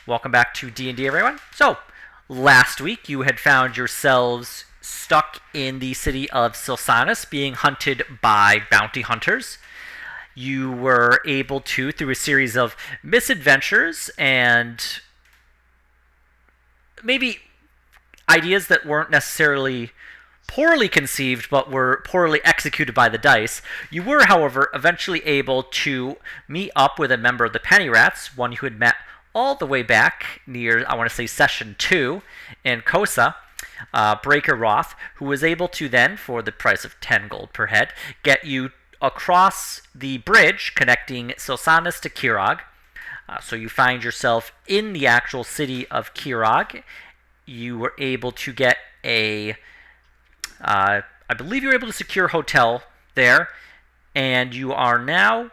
Welcome back to D&D, everyone. So, last week you had found yourselves stuck in the city of Silsanus being hunted by bounty hunters. You were able to, through a series of misadventures and maybe ideas that weren't necessarily poorly conceived but were poorly executed by the dice. You were, however, eventually able to meet up with a member of the Penny Rats, one who had met all the way back near, I want to say, Session 2 in Kosa, Breaker Roth, who was able to then, for the price of 10 gold per head, get you across the bridge connecting Silsanus to Kirog. So you find yourself in the actual city of Kirog. You were able to get I believe you were able to secure a hotel there, and you are now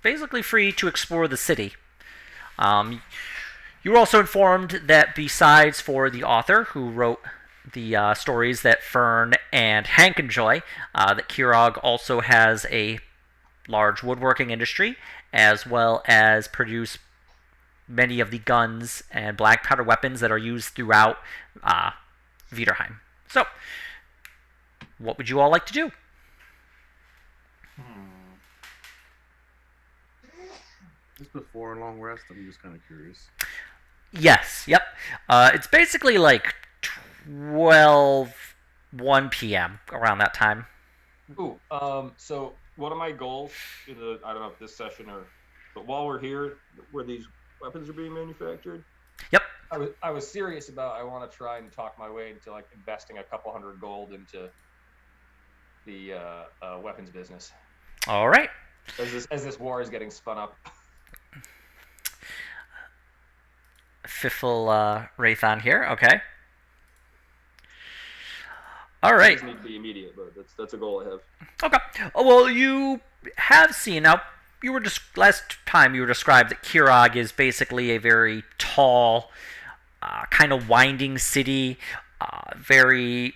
basically free to explore the city. You were also informed that besides for the author who wrote the stories that Fern and Hank enjoy, that Kirog also has a large woodworking industry, as well as produce many of the guns and black powder weapons that are used throughout Viderheim. So, what would you all like to do? Just before a long rest, I'm just kind of curious. Yes, yep. It's basically like 1 p.m. around that time. Ooh, so one of my goals I don't know if this session but while we're here, where these weapons are being manufactured. Yep. I was serious about, I want to try and talk my way into like investing a couple hundred gold into the weapons business. All right. As this war is getting spun up. Fiffle Wraithon here. Okay. All right. It doesn't need to be immediate, but that's a goal I have. Okay. Well, you have seen now. You were just last time you were described that Kirog is basically a very tall, kind of winding city, very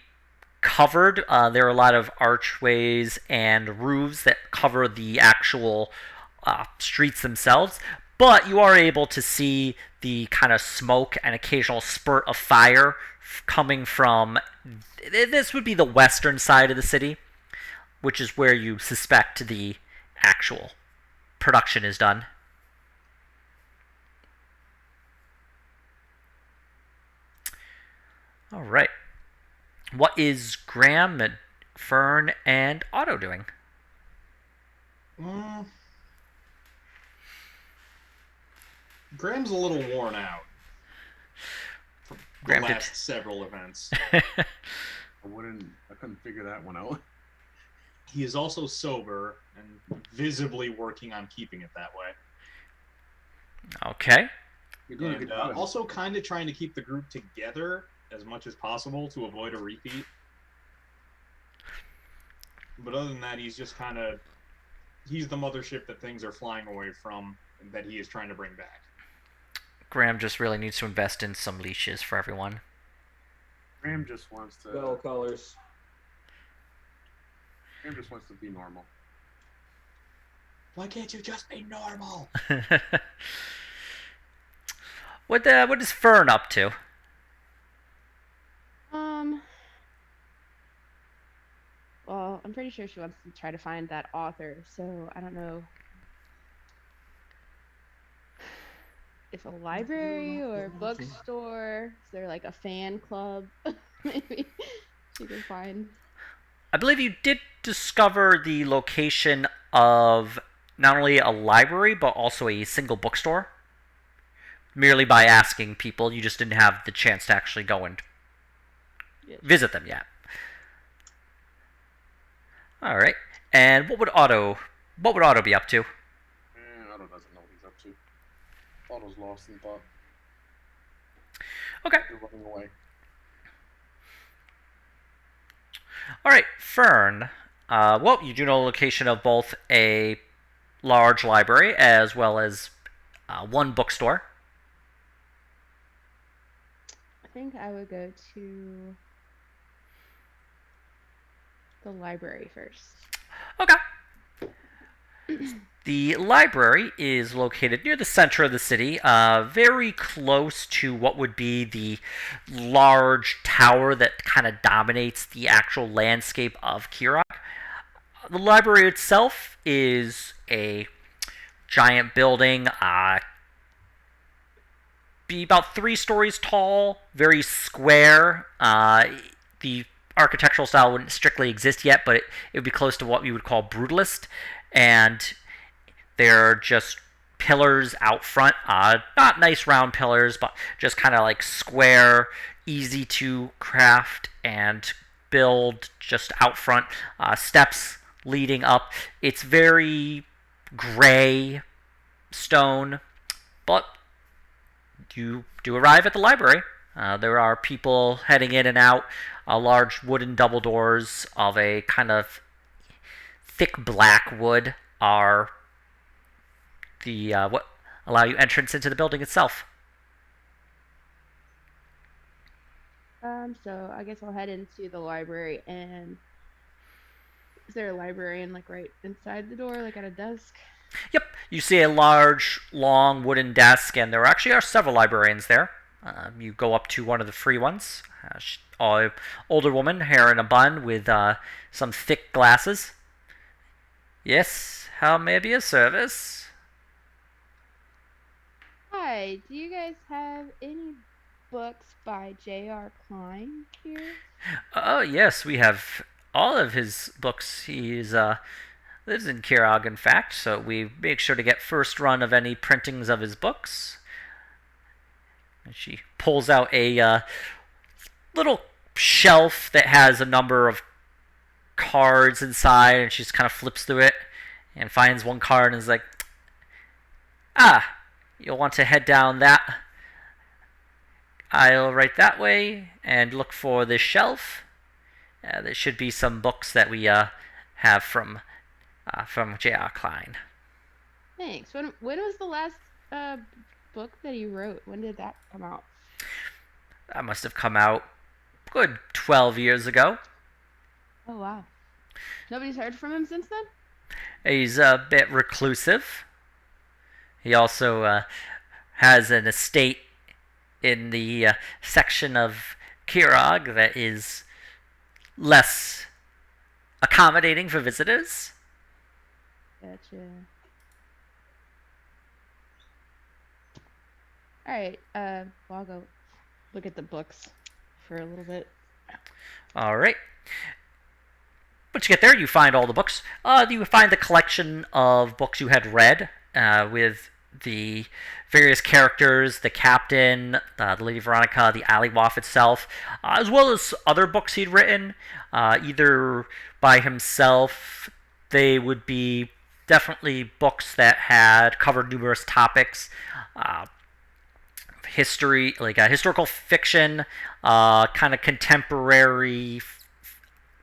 covered. There are a lot of archways and roofs that cover the actual streets themselves. But you are able to see the kind of smoke and occasional spurt of fire coming from, this would be the western side of the city, which is where you suspect the actual production is done. All right. What is Graham and Fern and Otto doing? Graham's a little worn out from the last several events. I couldn't figure that one out. He is also sober and visibly working on keeping it that way. Okay. And also kind of trying to keep the group together as much as possible to avoid a repeat. But other than that, he's just he's the mothership that things are flying away from and that he is trying to bring back. Graham just really needs to invest in some leashes for everyone. Graham just wants to... Bell colors. Graham just wants to be normal. Why can't you just be normal? What is Fern up to? Well, I'm pretty sure she wants to try to find that author, so I don't know if a library or a bookstore, is there like a fan club? Maybe she can find. I believe you did discover the location of not only a library, but also a single bookstore. Merely by asking people, you just didn't have the chance to actually go and visit them yet. All right. And what would Otto be up to? Otto doesn't know what he's up to. Otto's lost in thought. Okay. He's running away. All right, Fern. Well, you do know the location of both a large library as well as one bookstore. I think I would go to the library first. Okay. The library is located near the center of the city, very close to what would be the large tower that kind of dominates the actual landscape of Kirok. The library itself is a giant building, be about 3 stories tall, very square. The architectural style wouldn't strictly exist yet, but it would be close to what we would call brutalist. And there are just pillars out front, not nice round pillars, but just kind of like square, easy to craft and build just out front. Steps leading up. It's very gray stone, but you do arrive at the library. There are people heading in and out. Large wooden double doors of a kind of thick black wood are the what allow you entrance into the building itself. So I guess I'll head into the library. And is there a librarian like right inside the door, like at a desk? Yep, you see a large, long wooden desk, and there actually are several librarians there. You go up to one of the free ones. Older woman, hair in a bun, with some thick glasses. Yes, how may I be of service? Hi, do you guys have any books by J.R. Klein here? Oh, yes, we have all of his books. He's lives in Kirog, in fact, so we make sure to get first run of any printings of his books. And she pulls out a little shelf that has a number of cards inside, and she just kind of flips through it and finds one card and is like, you'll want to head down that aisle right that way and look for this shelf. There should be some books that we have from J.R. Klein. Thanks. When was the last book that he wrote? When did that come out? That must have come out good 12 years ago. Oh wow. Nobody's heard from him since then? He's a bit reclusive. He also has an estate in the section of Kirog that is less accommodating for visitors. Gotcha. Alright, well, I'll go look at the books for a little bit. Alright. Once you get there, you find all the books. You find the collection of books you had read with the various characters, the captain, the Lady Veronica, the Alley Waff itself, as well as other books he'd written, either by himself. They would be definitely books that had covered numerous topics, history, like historical fiction, kind of contemporary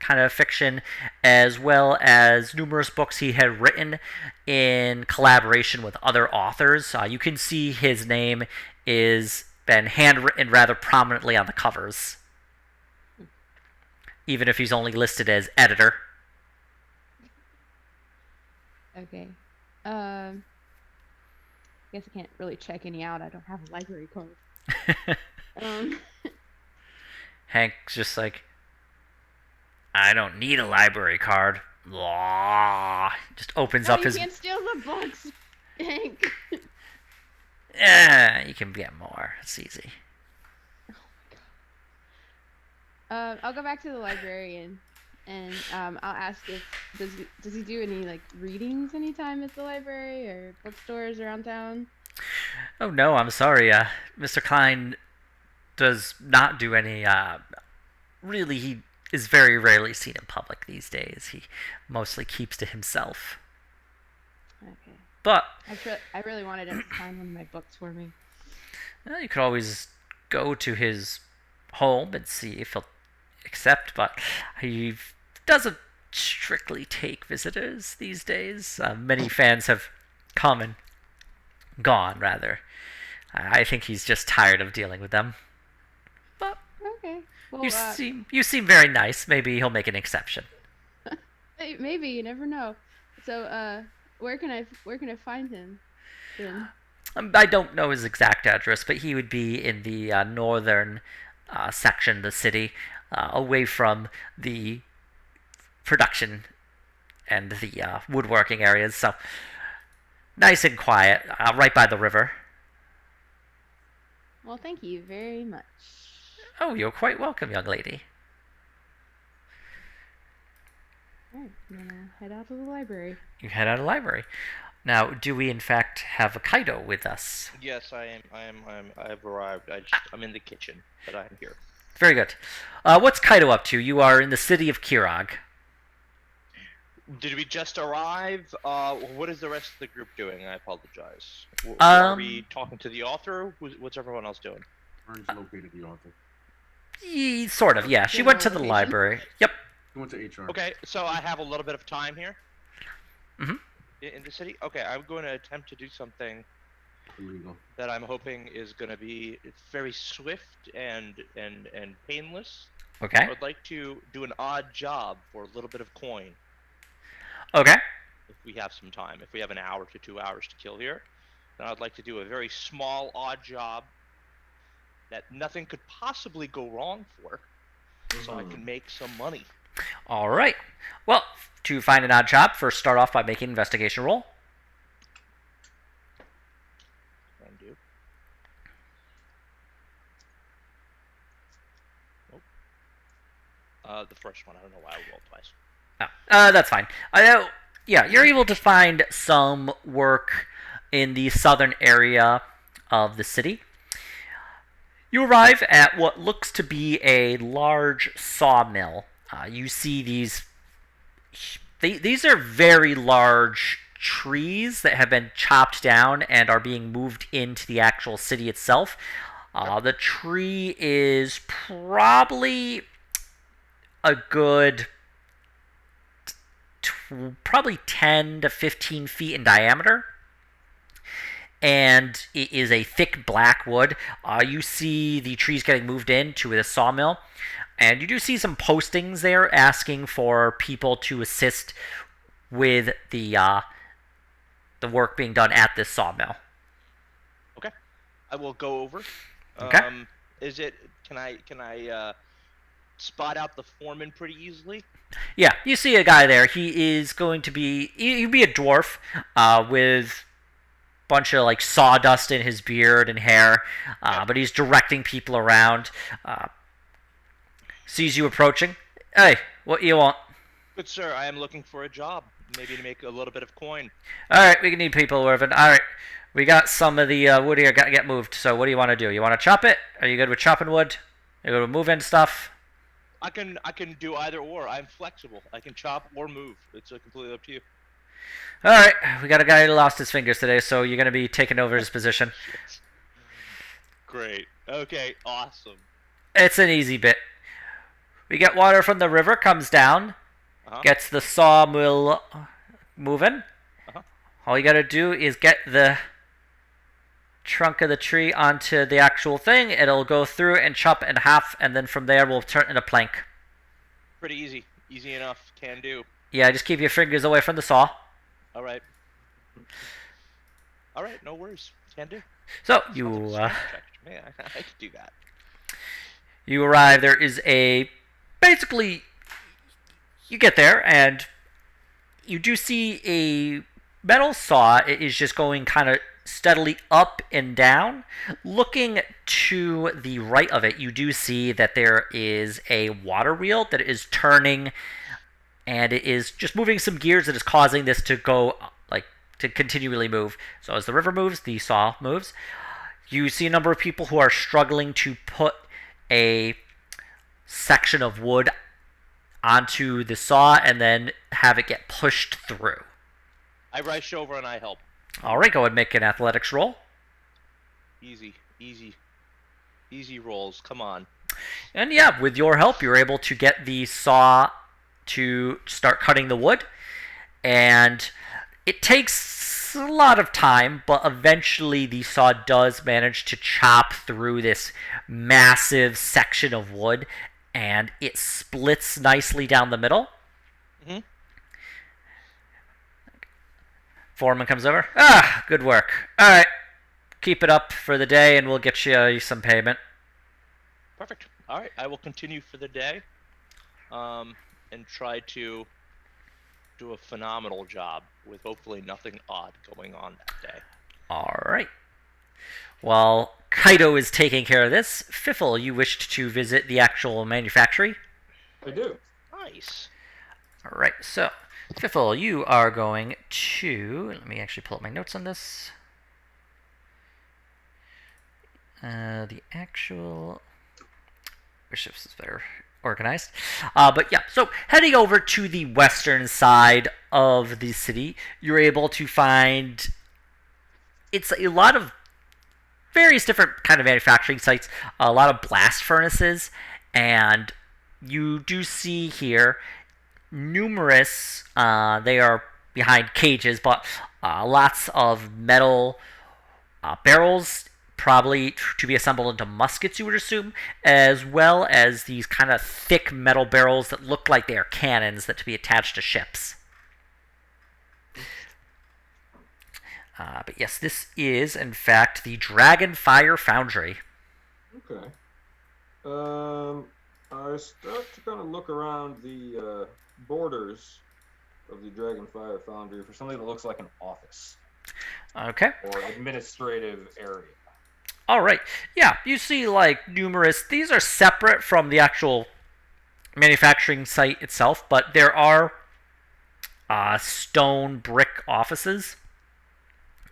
kind of fiction, as well as numerous books he had written in collaboration with other authors. You can see his name is been handwritten rather prominently on the covers, even if he's only listed as editor. Okay. Guess I can't really check any out. I don't have a library card. Hank's just like, I don't need a library card. Blah. Just opens up you his. can't steal the books, Hank. Yeah, you can get more. It's easy. I'll go back to the librarian, and I'll ask if does he do any like readings anytime at the library or bookstores around town? Oh no, I'm sorry. Mr. Klein does not do any. Really, he is very rarely seen in public these days. He mostly keeps to himself. Okay. But I really wanted him to find one of my books for me. you could always go to his home and see if he'll accept, but he doesn't strictly take visitors these days. Many fans have come and gone, rather. I think he's just tired of dealing with them. But Okay. Well, you seem very nice. Maybe he'll make an exception. maybe you never know. So, where can I find him? Then. I don't know his exact address, but he would be in the northern section of the city, away from the production and the woodworking areas. So nice and quiet, right by the river. Well, thank you very much. Oh, you're quite welcome, young lady. Alright, I'm gonna head out to the library. You head out of the library. Now, do we in fact have a Kaido with us? Yes, I am. I've arrived. I'm in the kitchen, but I'm here. Very good. What's Kaido up to? You are in the city of Kirog. Did we just arrive? What is the rest of the group doing? I apologize. Um, Are we talking to the author? What's everyone else doing? Orange located the author. Sort of, yeah. She went to the Location? library. Yep. He went to HR. Okay, so I have a little bit of time here. Mhm. In the city. Okay, I'm going to attempt to do something Illegal. that I'm hoping is going to be very swift and painless. Okay. I would like to do an odd job for a little bit of coin. Okay. If we have some time, if we have an hour to 2 hours to kill here, then I'd like to do a very small, odd job that nothing could possibly go wrong for, so I can make some money. All right. Well, to find an odd job, first start off by making an investigation roll. Can do. Nope. The first one, I don't know why I rolled twice. That's fine. Yeah, you're able to find some work in the southern area of the city. You arrive at what looks to be a large sawmill. You see these are very large trees that have been chopped down and are being moved into the actual city itself. The tree is probably a good probably 10 to 15 feet in diameter, and it is a thick black wood. You see the trees getting moved into the sawmill, and you do see some postings there asking for people to assist with the work being done at this sawmill. Okay, I will go over. Okay. Is it? Can I spot out the foreman pretty easily? Yeah, you see a guy there. He is going to be he'd be a dwarf with bunch of like sawdust in his beard and hair, but he's directing people around. Sees you approaching. Hey, what you want? Good sir, I am looking for a job, maybe to make a little bit of coin. All right, we need people, Irvin. All right, we got some of the wood here. Got to get moved. So, what do you want to do? You want to chop it? Are you good with chopping wood? You good with moving stuff? I can do either or. I'm flexible. I can chop or move. It's completely up to you. All right, we got a guy who lost his fingers today, so you're going to be taking over his position. Great. Okay, awesome. It's an easy bit. We get water from the river, comes down, gets the sawmill moving. All you got to do is get the trunk of the tree onto the actual thing. It'll go through and chop in half, and then from there we'll turn it into plank. Pretty easy. Easy enough. Can do. Yeah, just keep your fingers away from the saw. All right. All right, no worries. Can do. So Man, you I could do that. you arrive. There is basically you get there and you do see a metal saw. It is just going kind of steadily up and down. Looking to the right of it, you do see that there is a water wheel that is turning, and it is just moving some gears that is causing this to go, like, to continually move. So as the river moves, the saw moves. You see a number of people who are struggling to put a section of wood onto the saw and then have it get pushed through. I rush over and I help. All right, go ahead and make an athletics roll. Easy rolls. Come on. And yeah, with your help, you're able to get the saw to start cutting the wood. And it takes a lot of time, but eventually the saw does manage to chop through this massive section of wood, and it splits nicely down the middle. Mm-hmm. Foreman comes over. Ah, good work. All right, keep it up for the day, and we'll get you some payment. Perfect. All right, I will continue for the day, and try to do a phenomenal job with hopefully nothing odd going on that day. All right. While Kaido is taking care of this, Fiffle, you wished to visit the actual manufactory? I do. Nice. All right, so Fiffle, you are going to... Let me actually pull up my notes on this. The actual... Wish this was better organized. But yeah, so heading over to the western side of the city, you're able to find... It's a lot of various different kind of manufacturing sites, a lot of blast furnaces, and you do see here numerous, they are behind cages, but lots of metal barrels, probably to be assembled into muskets, you would assume, as well as these kind of thick metal barrels that look like they are cannons that to be attached to ships. But yes, this is, in fact, the Dragonfire Foundry. Okay. I start to kind of look around the borders of the Dragonfire Foundry for something that looks like an office Okay. or administrative area. All right. Yeah, you see, like, numerous... These are separate from the actual manufacturing site itself, but there are stone brick offices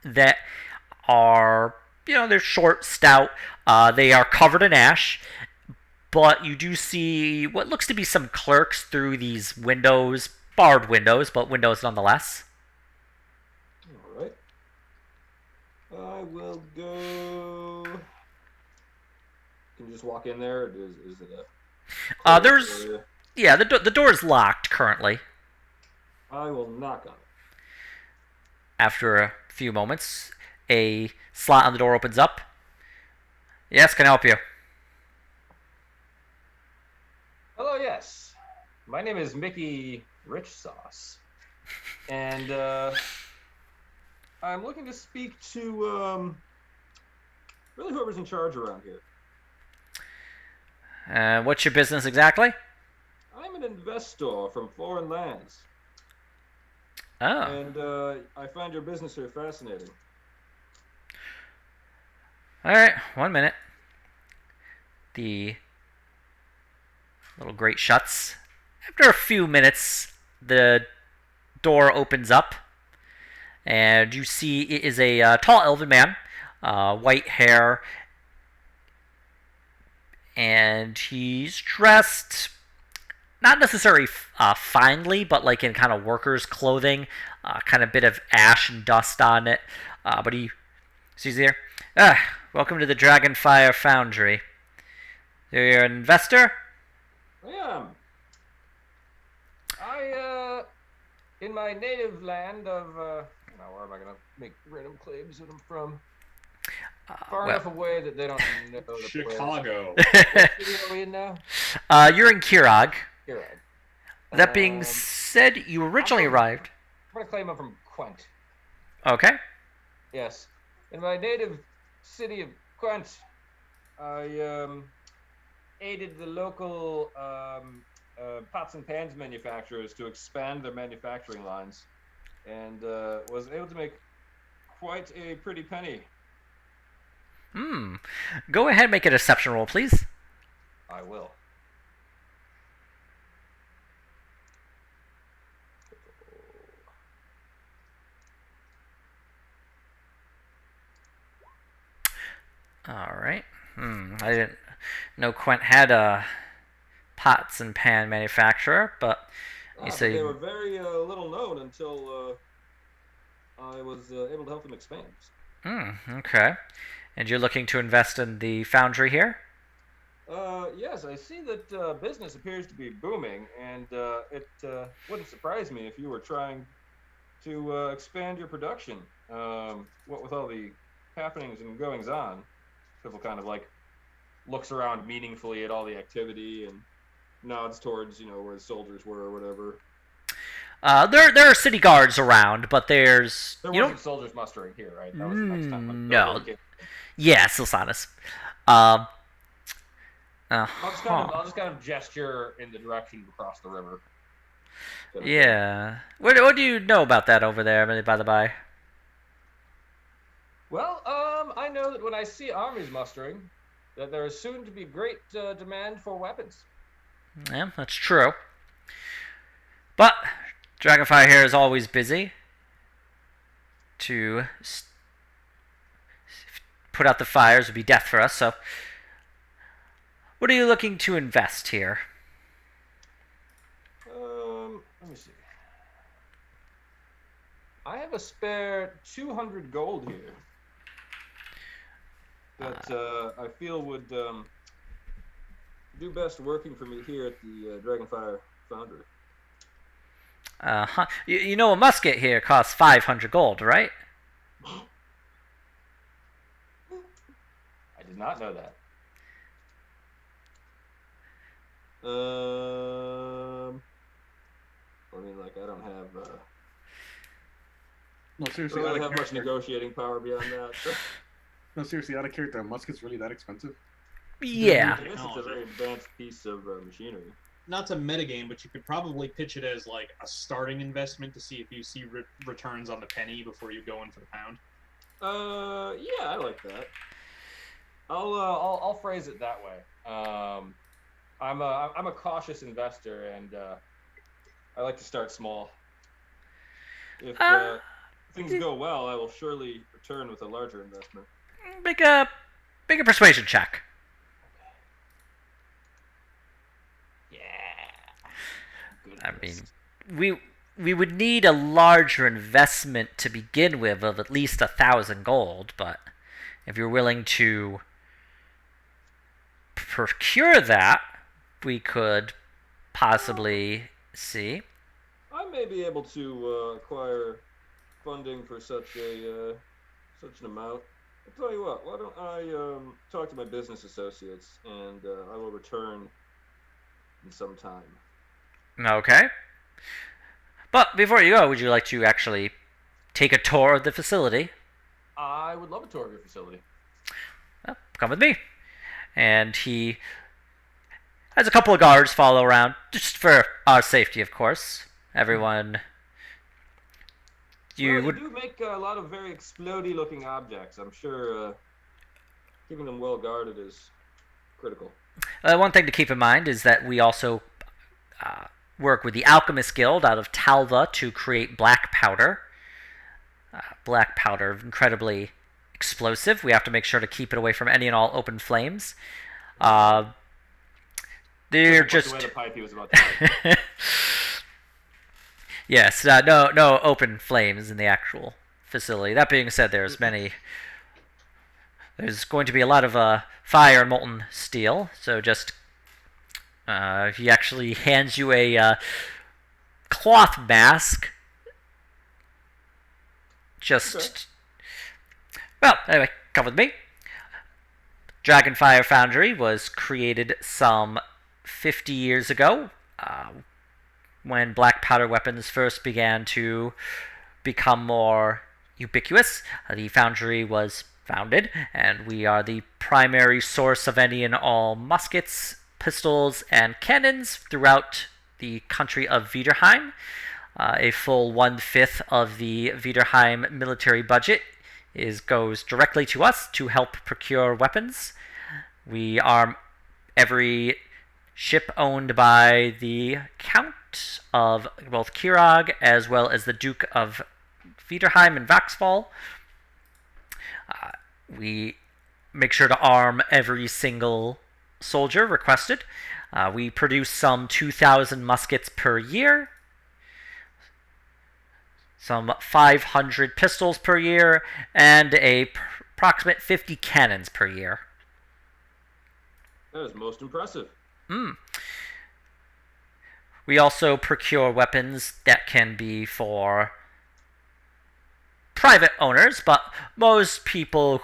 that are, they're short, stout. They are covered in ash, but you do see what looks to be some clerks through these windows, barred windows, but windows nonetheless. All right. I will go. Can you just walk in there? Or is it a? There's, area? yeah, the door is locked currently. I will knock on it. After a few moments, a slot on the door opens up. Yes, can I help you? Hello, yes. My name is Mickey Rich Sauce, and I'm looking to speak to really whoever's in charge around here. What's your business exactly? I'm an investor from foreign lands, Oh. and I find your business here fascinating. All right, 1 minute. The little grate shuts. After a few minutes, the door opens up, and you see it is a tall elven man, white hair, and he's dressed not necessarily finely, but like in kind of workers' clothing, kind of bit of ash and dust on it. But he sees there. Welcome to the Dragonfire Foundry. You're an investor? I am. In my native land of, now where am I gonna make random claims that I'm from? Far enough away that they don't know the place. Chicago. What city are we in now? You're in Kirog. Here, right. That being said, you originally arrived. I'm gonna claim I'm from Quent. Okay. Yes. In my native city of Quent, I aided the local pots and pans manufacturers to expand their manufacturing lines, and was able to make quite a pretty penny. Go ahead and make a deception roll, please. I will. All right. I didn't know Quent had a pots and pan manufacturer, but you say They were very little known until I was able to help them expand. Okay. And you're looking to invest in the foundry here? Yes, I see that business appears to be booming, and it wouldn't surprise me if you were trying to expand your production. What with all the happenings and goings on, people kind of like looks around meaningfully at all the activity and nods towards where the soldiers were or whatever. There are city guards around, but there's There you wasn't don't. soldiers mustering here, right? That was the next time. No. Yeah, Silsanus. Um. Huh. I'll just kind of gesture in the direction across the river. Yeah. What do you know about that over there, by the by? Well, I know that when I see armies mustering, that there is soon to be great demand for weapons. Yeah, that's true. But Dragonfire here is always busy to put out the fires would be death for us. So, what are you looking to invest here? Let me see. I have a spare 200 gold here that I feel would do best working for me here at the Dragonfire Foundry. Huh. You know a musket here costs 500 gold, right? I did not know that. I mean, like, I don't have. No, I seriously, don't out really of have much character. negotiating power beyond that. So. No, seriously, out of character, a musket's really that expensive? Yeah. I guess it's a very advanced piece of machinery. Not to metagame, but you could probably pitch it as like a starting investment to see if you see returns on the penny before you go in for the pound. Yeah, I like that. I'll phrase it that way. I'm a cautious investor, and I like to start small. If things go well, I will surely return with a larger investment. Make a persuasion check. Yeah. I mean, we would need a larger investment to begin with of at least 1,000 gold, but if you're willing to procure that, we could possibly see. I may be able to acquire funding for such an amount. I'll tell you what. Why don't I talk to my business associates, and I will return in some time. Okay. But before you go, would you like to actually take a tour of the facility? I would love a tour of your facility. Well, come with me. And he has a couple of guards follow around, just for our safety, of course. Everyone. You do make a lot of very explodey-looking objects. I'm sure keeping them well guarded is critical. One thing to keep in mind is that we also work with the Alchemist Guild out of Talva to create black powder. Black powder, incredibly explosive. We have to make sure to keep it away from any and all open flames. They're just away the pipe he was about to pipe. Yes, no open flames in the actual facility. That being said, there's going to be a lot of fire and molten steel. So just he actually hands you a cloth mask. Just Okay. Well, anyway, come with me. Dragonfire Foundry was created some 50 years ago. When black powder weapons first began to become more ubiquitous, the foundry was founded, and we are the primary source of any and all muskets, pistols, and cannons throughout the country of Viderheim. A full 1/5 of the Viderheim military budget goes directly to us to help procure weapons. We arm every ship owned by the Count of both Kirag as well as the Duke of Viderheim and Vaxfall. We make sure to arm every single soldier requested. We produce some 2,000 muskets per year, some 500 pistols per year, and approximate 50 cannons per year. That is most impressive. We also procure weapons that can be for private owners, but most people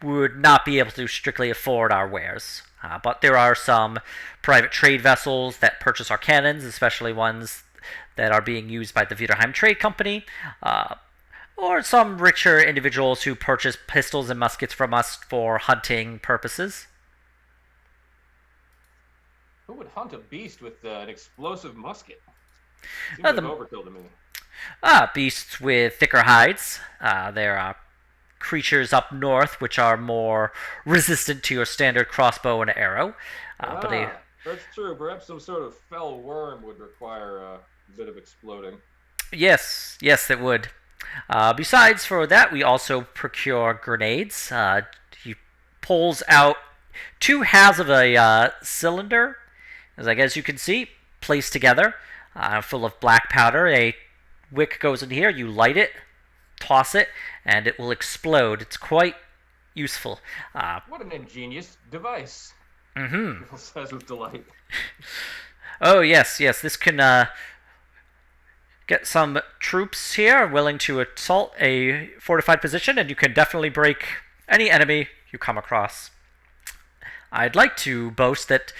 would not be able to strictly afford our wares. But there are some private trade vessels that purchase our cannons, especially ones that are being used by the Viderheim Trade Company, or some richer individuals who purchase pistols and muskets from us for hunting purposes. Who would hunt a beast with an explosive musket? Seems Uh, like the overkill to me. Beasts with thicker hides. There are creatures up north which are more resistant to your standard crossbow and arrow. But they, That's true. Perhaps some sort of fell worm would require a bit of exploding. yes, yes, it would. Besides, for that, we also procure grenades. He pulls out two halves of a cylinder, as you can see, placed together, full of black powder. A wick goes in here. You light it, toss it, and it will explode. It's quite useful. What an ingenious device. Mm-hmm. Bill says with delight. Oh, yes, yes. This can get some troops here willing to assault a fortified position, and you can definitely break any enemy you come across. I'd like to boast that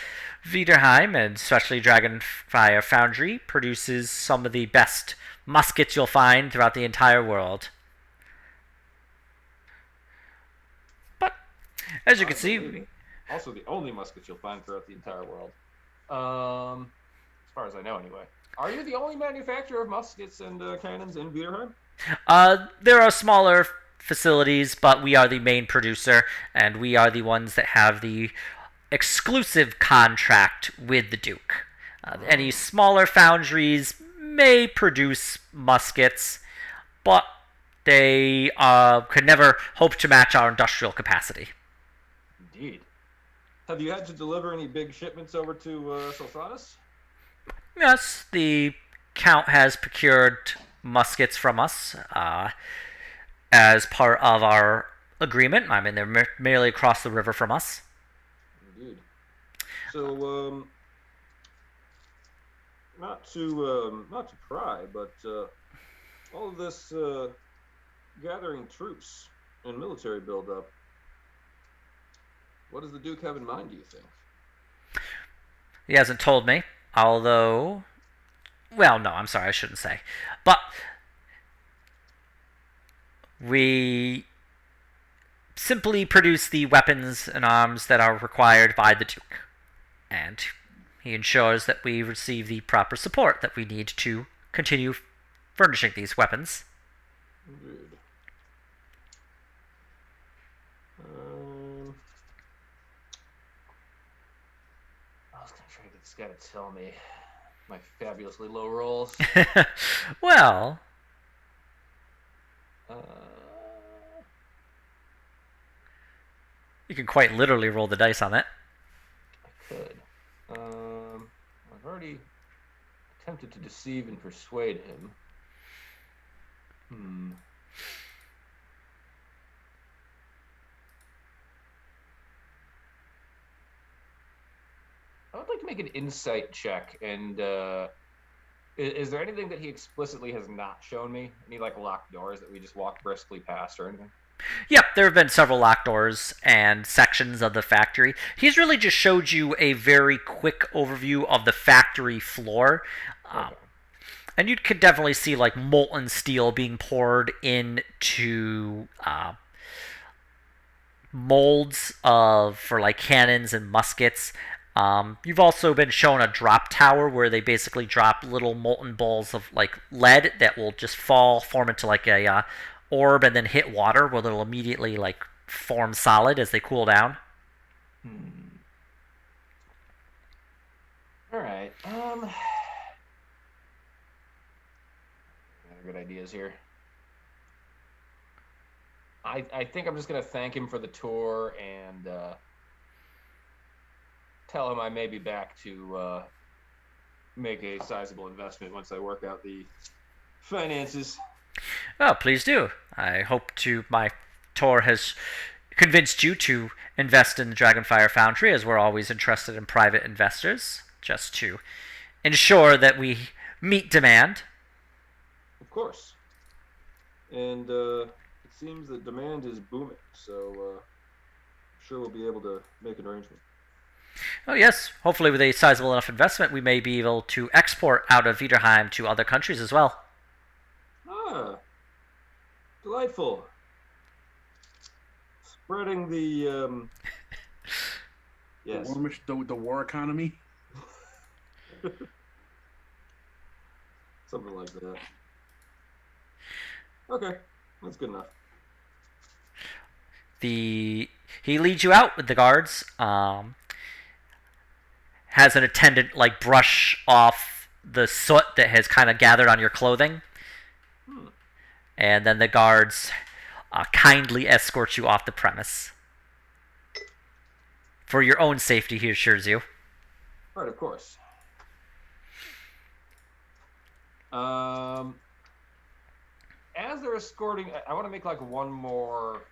Viderheim, and especially Dragonfire Foundry, produces some of the best muskets you'll find throughout the entire world. But, as you can see... Also the only muskets you'll find throughout the entire world. As far as I know, anyway. Are you the only manufacturer of muskets and cannons in Viderheim? There are smaller facilities, but we are the main producer, and we are the ones that have the exclusive contract with the Duke. Any smaller foundries may produce muskets, but they could never hope to match our industrial capacity. Indeed. Have you had to deliver any big shipments over to Sultanas? Yes, the Count has procured muskets from us as part of our agreement. I mean, they're merely across the river from us. Indeed. So, not to pry, but all of this gathering troops and military buildup. What does the Duke have in mind, do you think? He hasn't told me, although... Well, no, I'm sorry, I shouldn't say. But we simply produce the weapons and arms that are required by the Duke. And he ensures that we receive the proper support that we need to continue furnishing these weapons. Indeed. I was going to try to get this guy to tell me my fabulously low rolls. Well... You can quite literally roll the dice on it. I could. I've already attempted to deceive and persuade him. I would like to make an insight check, and is there anything that he explicitly has not shown me? Any locked doors that we just walk briskly past or anything? Yep, there have been several locked doors and sections of the factory. He's really just showed you a very quick overview of the factory floor. Okay. And you could definitely see molten steel being poured into molds for cannons and muskets. You've also been shown a drop tower where they basically drop little molten balls of lead that will just form into a orb and then hit water where they'll immediately form solid as they cool down. All right. Good ideas here. I think I'm just gonna thank him for the tour and tell him I may be back to make a sizable investment once I work out the finances. Oh, please do. I hope my tour has convinced you to invest in the Dragonfire Foundry, as we're always interested in private investors, just to ensure that we meet demand. Of course. And it seems that demand is booming, so I'm sure we'll be able to make an arrangement. Oh yes, hopefully with a sizable enough investment, we may be able to export out of Viderheim to other countries as well. Ah, delightful. Spreading the yes. The war economy. Something like that. Okay, that's good enough. He leads you out with the guards. Has an attendant like brush off the soot that has kind of gathered on your clothing, and then the guards kindly escort you off the premise. For your own safety, he assures you. Right, of course. As they're escorting, I want to make like one more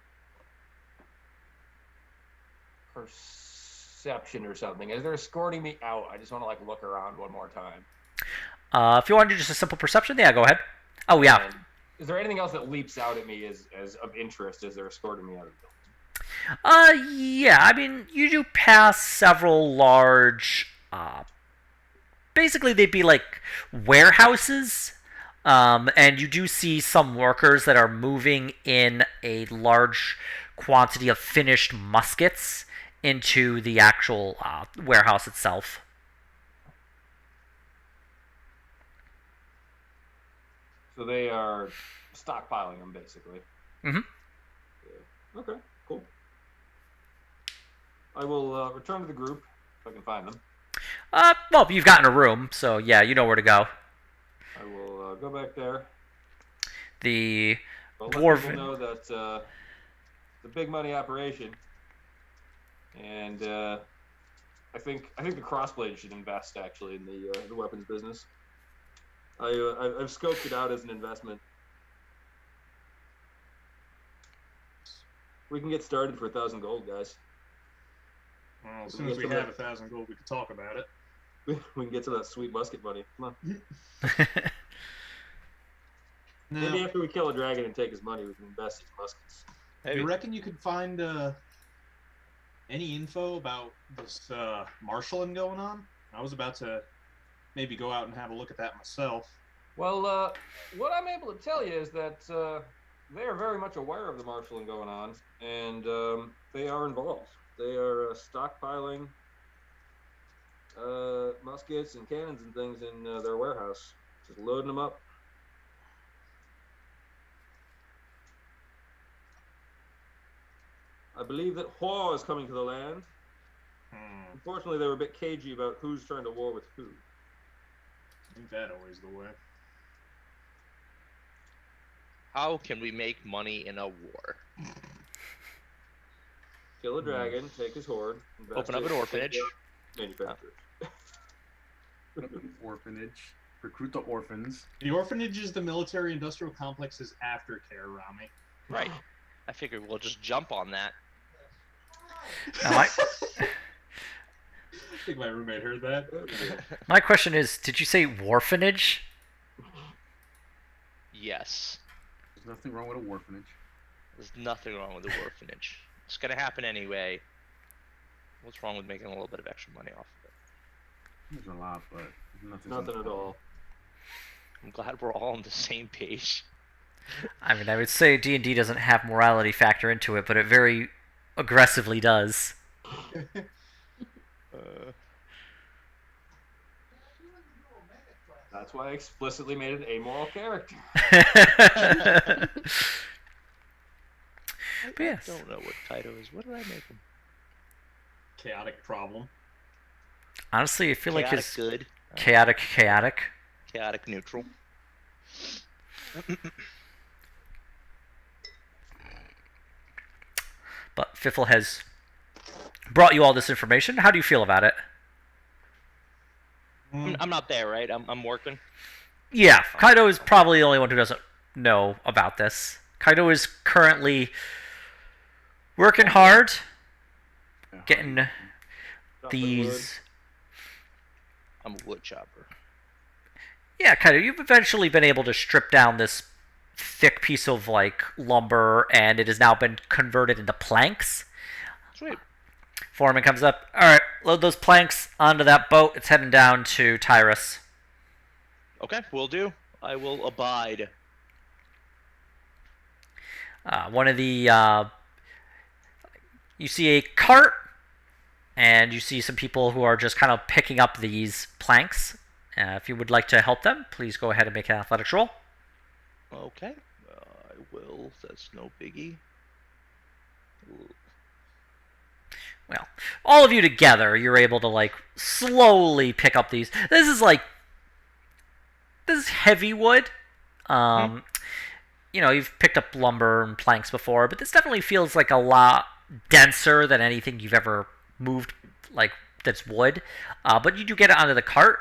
perception or something. As they're escorting me out, I just want to like look around one more time. If you want to do just a simple perception, yeah, go ahead. Oh yeah. And is there anything else that leaps out at me as of interest as they're escorting me out of the building? Yeah. I mean, you do pass several large. Basically, they'd be like warehouses. And you do see some workers that are moving in a large quantity of finished muskets into the actual warehouse itself. So they are stockpiling them, basically. Mm-hmm. Yeah. Okay, cool. I will return to the group if I can find them. Well, you've gotten a room, so yeah, you know where to go. I will go back there. The I'll dwarven. let people know that it's a big money operation, and I think the Crossblade should invest actually in the weapons business. I've scoped it out as an investment. We can get started for 1,000 gold, guys. Well, as soon as we have 1,000 gold, we can talk about it. We can get to that sweet musket money. Come on. Now, Maybe after we kill a dragon and take his money, we can invest his muskets. you reckon you could find any info about this marshalling going on? I was about to maybe go out and have a look at that myself. Well, what I'm able to tell you is that they are very much aware of the marshalling going on, and they are involved. They are stockpiling muskets and cannons and things in their warehouse, just loading them up. I believe that Hua is coming to the land. Unfortunately, they were a bit cagey about who's trying to war with who. Ain't that always the way? How can we make money in a war? Kill a dragon, take his horde, Open up an orphanage. Manufacturers. Orphanage. Recruit the orphans. The orphanage is the military-industrial complex's aftercare, Rami. Right. I figured we'll just jump on that. Now, I think my roommate heard that. my question is, did you say warphanage? Yes. There's nothing wrong with a orphanage. There's nothing wrong with the orphanage. It's gonna happen anyway. What's wrong with making a little bit of extra money off of it? There's a lot, but Nothing at all. I'm glad we're all on the same page. I mean, I would say D&D doesn't have morality factor into it, but it very aggressively does. That's why I explicitly made an amoral character. But yes. I don't know what Kaido is. What did I make him? Chaotic problem. Honestly, I feel like Chaotic his good. chaotic. Chaotic neutral. But Fiffle has brought you all this information. How do you feel about it? I'm not there, right? I'm working. Yeah, Kaido is probably the only one who doesn't know about this. Kaido is currently working hard, getting these. I'm a wood chopper. Yeah, Kaido, you've eventually been able to strip down this thick piece of like lumber, and it has now been converted into planks. Sweet. Foreman comes up. All right, load those planks onto that boat. It's heading down to Tyrus. Okay, will do. I will abide. One of the you see a cart, and you see some people who are just kind of picking up these planks. If you would like to help them, please go ahead and make an athletics roll. Okay, I will. That's no biggie. Well, all of you together, you're able to like slowly pick up these. This is heavy wood. You know, you've picked up lumber and planks before, but this definitely feels like a lot denser than anything you've ever moved, like that's wood. But you do get it onto the cart,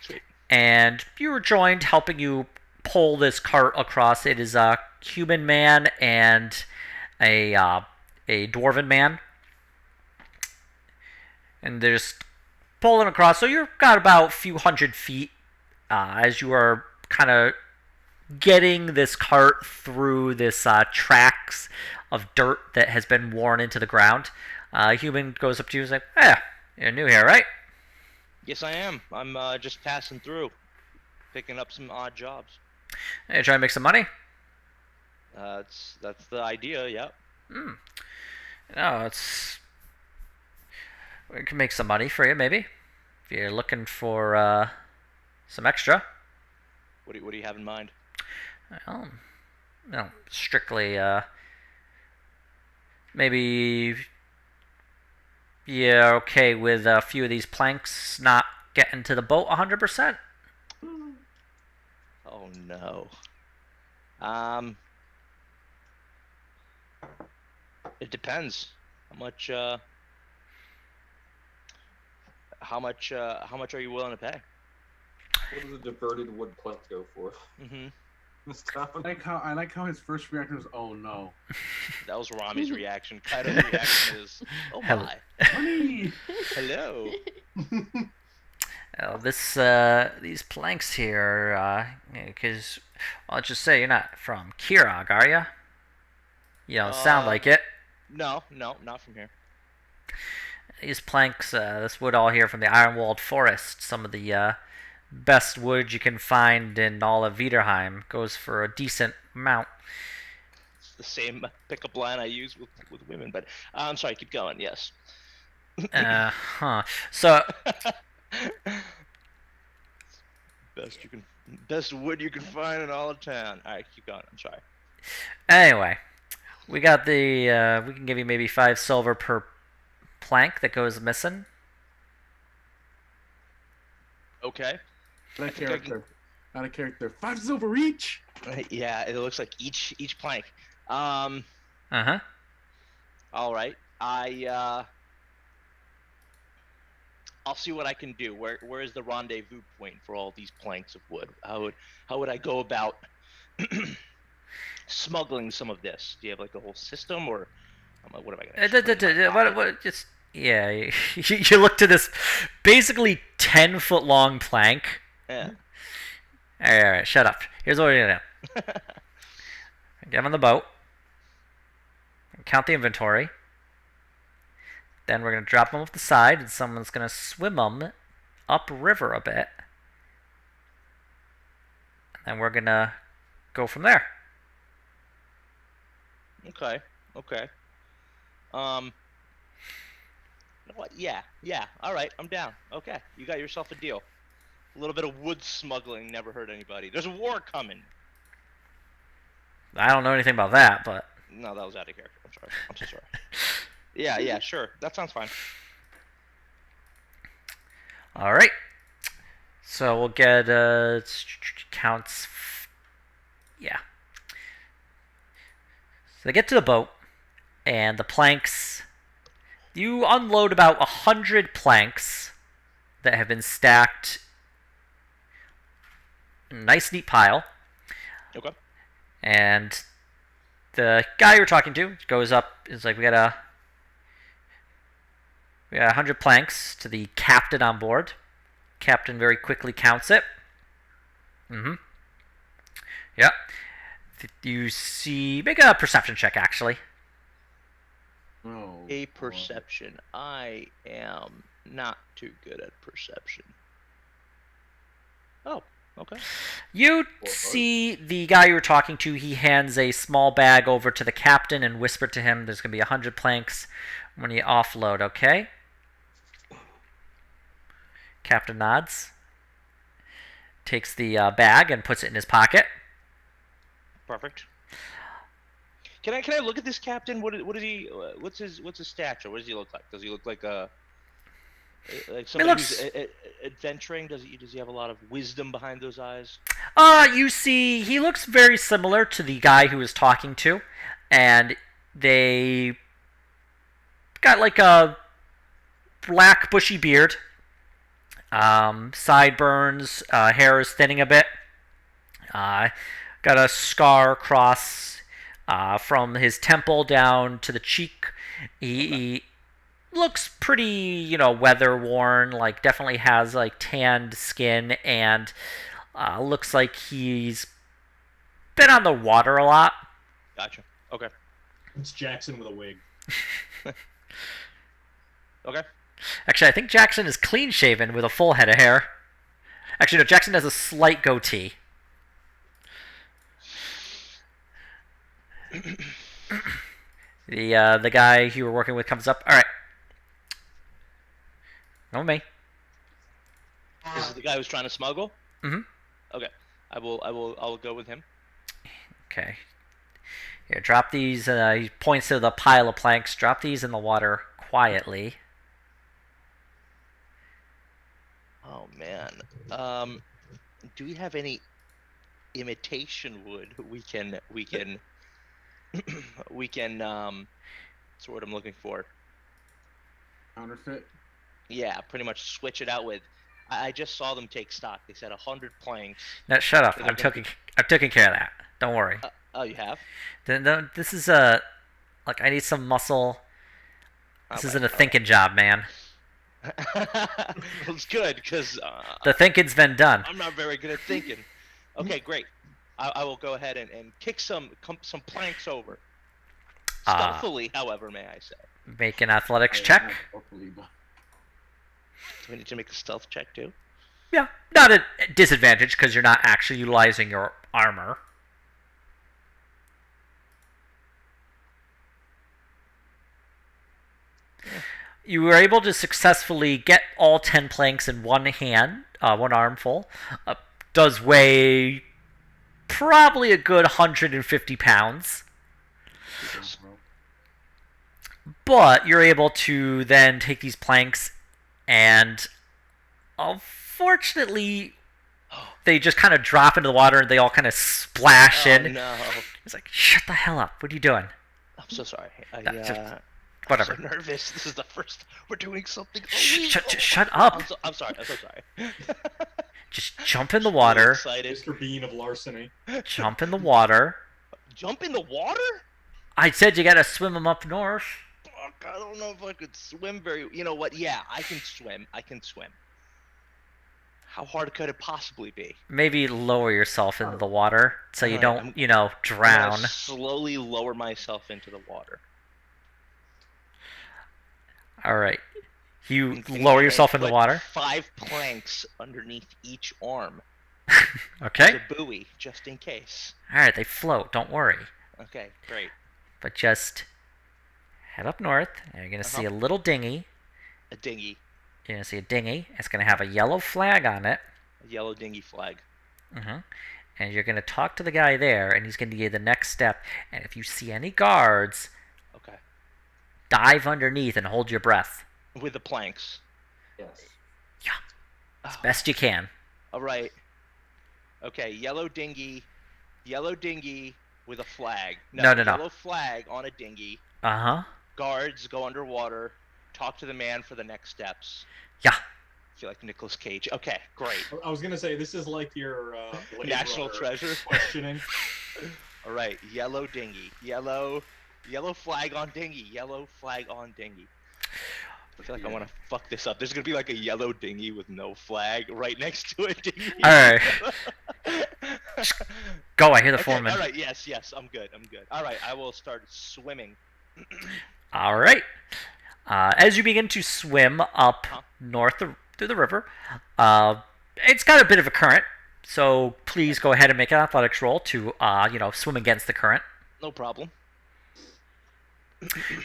Sweet. and you were joined helping you pull this cart across. It is a human man and a dwarven man, and they're just pulling across. So you've got about a few hundred feet as you are kind of getting this cart through this tracks of dirt that has been worn into the ground. A human goes up to you and is like, "Hey, you're new here, right?" Yes, I am. I'm just passing through, picking up some odd jobs. Hey, trying to make some money? That's the idea. Yep. No, we can make some money for you, maybe, if you're looking for some extra. What do you have in mind? Well, no, strictly, maybe you're okay with a few of these planks not getting to the boat 100%. Oh no. It depends. How much are you willing to pay? What does a diverted wood plank go for? Mm-hmm. This town? I like how his first reaction was, "Oh no, That was Rami's reaction. Kaido's reaction is, oh Hell. my. money!" Hello. These planks here, because I'll just say you're not from Kirog, are you? You don't sound like it. No, not from here. These planks, this wood all here from the Ironwalled Forest, some of the best wood you can find in all of Viderheim, goes for a decent amount. It's the same pickup line I use with women, but I'm sorry, keep going. Yes. So, best wood you can find in all of town. All right, keep going. I'm sorry. anyway, we got we can give you maybe 5 silver per plank that goes missing. Okay. Out of character. 5 silver each. Yeah, it looks like each plank. Uh-huh. All right. I'll see what I can do. Where is the rendezvous point for all these planks of wood? How would I go about smuggling some of this? Do you have like a whole system, or what am I gonna? What? Just yeah. You look to this basically 10-foot long plank. Yeah. All right. Shut up. Here's what we're gonna do. Get on the boat. Count the inventory. Then we're gonna drop them off the side, and someone's gonna swim them upriver a bit. And we're gonna go from there. Okay. You know what? Yeah. All right, I'm down. Okay, you got yourself a deal. A little bit of wood smuggling never hurt anybody. There's a war coming. I don't know anything about that, but No, that was out of character. I'm sorry. I'm so sorry. Yeah, sure. That sounds fine. all right. So we'll get counts. Yeah. So they get to the boat, and the planks. You unload about 100 planks that have been stacked in a nice, neat pile. Okay. And the guy you're talking to goes up. Is like, we got 100 planks to the captain on board. Captain very quickly counts it. Yeah. You see, make a perception check actually. Oh, A perception. I am not too good at perception. Oh, okay. You see the guy you were talking to. He hands a small bag over to the captain and whispered to him, "There's going to be 100 planks when you offload." Okay. Captain nods. Takes the bag and puts it in his pocket. Perfect. Can I look at this captain? What is he? What's his stature? What does he look like? Does he look like somebody who's adventuring? Does he have a lot of wisdom behind those eyes? You see, he looks very similar to the guy who was talking to, and they got like a black bushy beard, sideburns, hair is thinning a bit, got a scar across from his temple down to the cheek. He looks pretty, weather worn, like definitely has like tanned skin, and looks like he's been on the water a lot. Gotcha. Okay. It's Jackson with a wig. Okay. Actually, I think Jackson is clean shaven with a full head of hair. Actually, no, Jackson has a slight goatee. The guy you were working with comes up. All right. No me. This is the guy who's trying to smuggle? Mm-hmm. Okay. I'll go with him. Okay. Here, drop these. He points to the pile of planks. Drop these in the water quietly. Oh man. Do we have any imitation wood we can we can that's what I'm looking for. Counterfeit. Yeah, pretty much switch it out with. I just saw them take stock. They said 100 planks. No, shut up. So I'm taking care of that. Don't worry. Oh, you have? Then this is like I need some muscle. This isn't a Alright. thinking job, man. Well, it's good because The thinking's been done. I'm not very good at thinking. Okay, great. I will go ahead and kick some planks over. Stealthily, however, may I say. Make an athletics check. Do we need to make a stealth check too? Yeah, not a disadvantage because you're not actually utilizing your armor. You were able to successfully get all 10 planks in one hand, one armful. Does weigh probably a good 150 pounds. But you're able to then take these planks and unfortunately they just kind of drop into the water and they all kind of splash in. No. It's like, shut the hell up. What are you doing? I'm so sorry. Whatever. I'm so nervous. This is the first. We're doing something. Shut up. I'm sorry. I'm so sorry. Just jump in the water. Excited. Mr. Bean of larceny. Jump in the water. Jump in the water? I said you gotta swim them up north. Fuck, I don't know if I could swim very. You know what? Yeah, I can swim. How hard could it possibly be? Maybe lower yourself into the water so you Alright, don't, I'm drown. gonna slowly lower myself into the water. Alright. You And lower I yourself in the put water. 5 planks underneath each arm. Okay. As a buoy, just in case. Alright, they float. Don't worry. Okay, great. But just head up north, and you're going to see a little dinghy. A dinghy. You're going to see a dinghy. It's going to have a yellow flag on it. A yellow dinghy flag. And you're going to talk to the guy there, and he's going to give you the next step. And if you see any guards, Okay. dive underneath and hold your breath. With the planks. Yes. As best you can. All right. Okay, yellow dinghy with a flag. No. Yellow flag on a dinghy. Uh-huh. Guards go underwater. Talk to the man for the next steps. Yeah. I feel like Nicolas Cage. Okay, great. I was gonna say this is like your Blade National Runner treasure. questioning. All right, yellow dinghy. Yellow flag on dinghy. Yellow flag on dinghy. I feel like I want to fuck this up. There's gonna be like a yellow dinghy with no flag right next to a dinghy. Alright. Go, I hear the Okay, foreman. all right, yes, I'm good. All right, I will start swimming. Alright. As you begin to swim up Huh? north through the river, it's got a bit of a current, so please go ahead and make an athletics roll to swim against the current, No problem.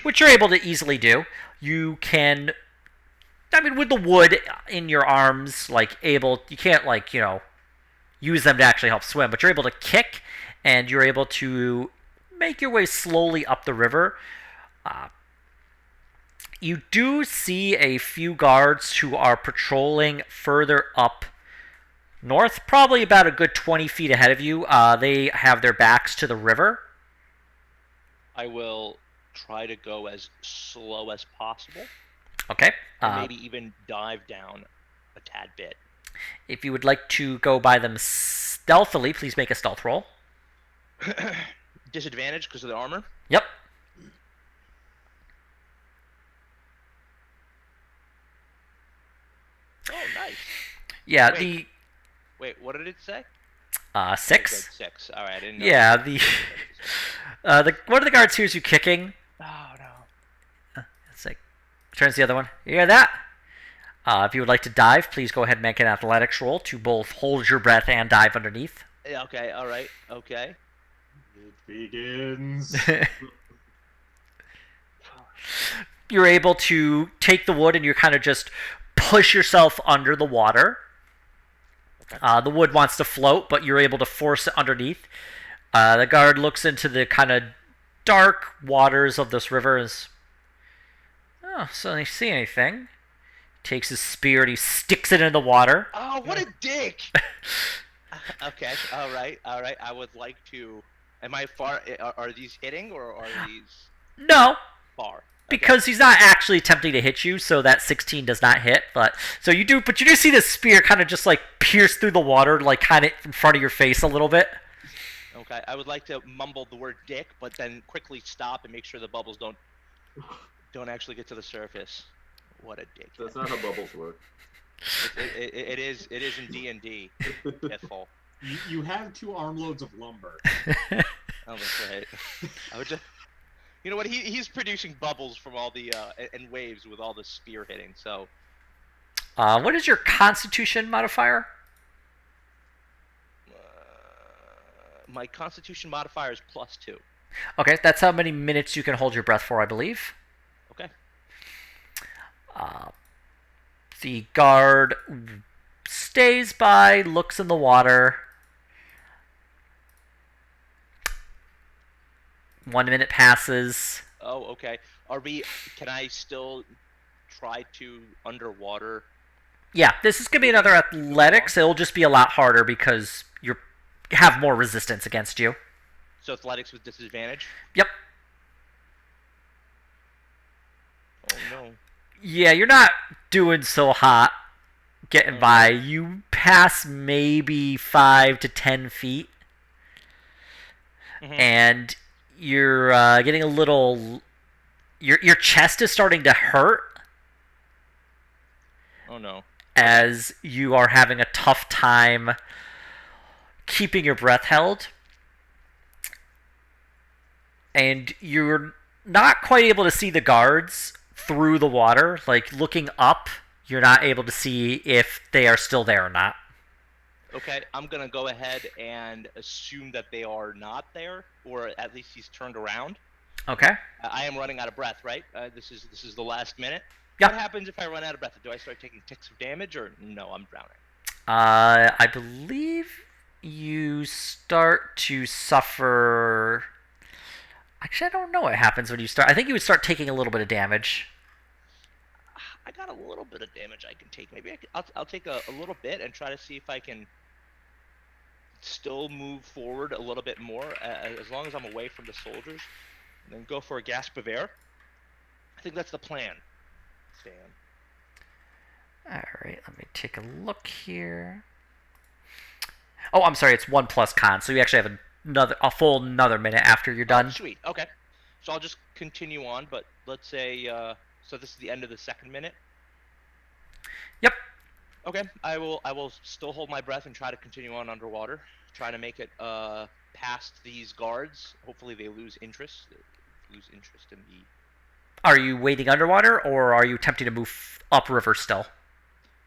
which you're able to easily do. You can, I mean, with the wood in your arms, you can't use them to actually help swim, but you're able to kick, and you're able to make your way slowly up the river. You do see a few guards who are patrolling further up north, probably about a good 20 feet ahead of you. They have their backs to the river. I will try to go as slow as possible, Okay. and maybe even dive down a tad bit. If you would like to go by them stealthily, please make a stealth roll. Disadvantage because of the armor. Yep. Oh, nice. Yeah, Wait, what did it say? the It said 6. 6. All right, I didn't know. Yeah, the one of the guards hears you kicking. Oh no. It's like turns the other one. You hear that? If you would like to dive, please go ahead and make an athletics roll to both hold your breath and dive underneath. Yeah, okay. All right. Okay. It begins. You're able to take the wood and you kind of just push yourself under the water. Okay. The wood wants to float, but you're able to force it underneath. The guard looks into the kind of dark waters of this river and so they see anything. Takes his spear and he sticks it in the water. Oh, what a dick! Okay. All right. I would like to. Am I far? Are these hitting or are these No, far? Okay. because he's not actually attempting to hit you, so that 16 does not hit. But you do see the spear kind of just pierce through the water, kind of in front of your face a little bit. Okay. I would like to mumble the word "dick," but then quickly stop and make sure the bubbles don't actually get to the surface. What a dick! That's not how bubbles work. It is in D&D. Pitfall. You have 2 armloads of lumber. Oh, that's right. I would just. You know what? He's producing bubbles from all the and waves with all the spear hitting. So. What is your Constitution modifier? My Constitution modifier is +2. Okay, that's how many minutes you can hold your breath for, I believe. Okay. The guard stays by, looks in the water. 1 minute passes. Oh, okay. Can I still try to underwater? Yeah, this is gonna be another athletics. It'll just be a lot harder because you have more resistance against you. So athletics with disadvantage. Yep. Oh no. Yeah, you're not doing so hot getting by. You pass maybe 5 to 10 feet, and you're getting a little. Your chest is starting to hurt Oh no. as you are having a tough time keeping your breath held, and you're not quite able to see the guards through the water. Looking up, you're not able to see if they are still there or not. Okay, I'm gonna go ahead and assume that they are not there, or at least he's turned around. Okay. I am running out of breath, right? This is the last minute. Yeah. What happens if I run out of breath? Do I start taking ticks of damage, or no? I'm drowning. I believe you start to suffer. Actually, I don't know what happens when you start. I think you would start taking a little bit of damage. I got a little bit of damage I can take. Maybe I'll take a little bit and try to see if I can still move forward a little bit more, as long as I'm away from the soldiers, and then go for a gasp of air. I think that's the plan, Stan. Alright, let me take a look here. Oh, I'm sorry, it's 1 plus con, so you actually have a full another minute after you're done. Oh, sweet. Okay. So I'll just continue on, but let's say, so this is the end of the second minute? Yep. Okay. I will still hold my breath and try to continue on underwater. Try to make it past these guards. Hopefully they lose interest. In the Are you wading underwater, or are you attempting to move upriver still?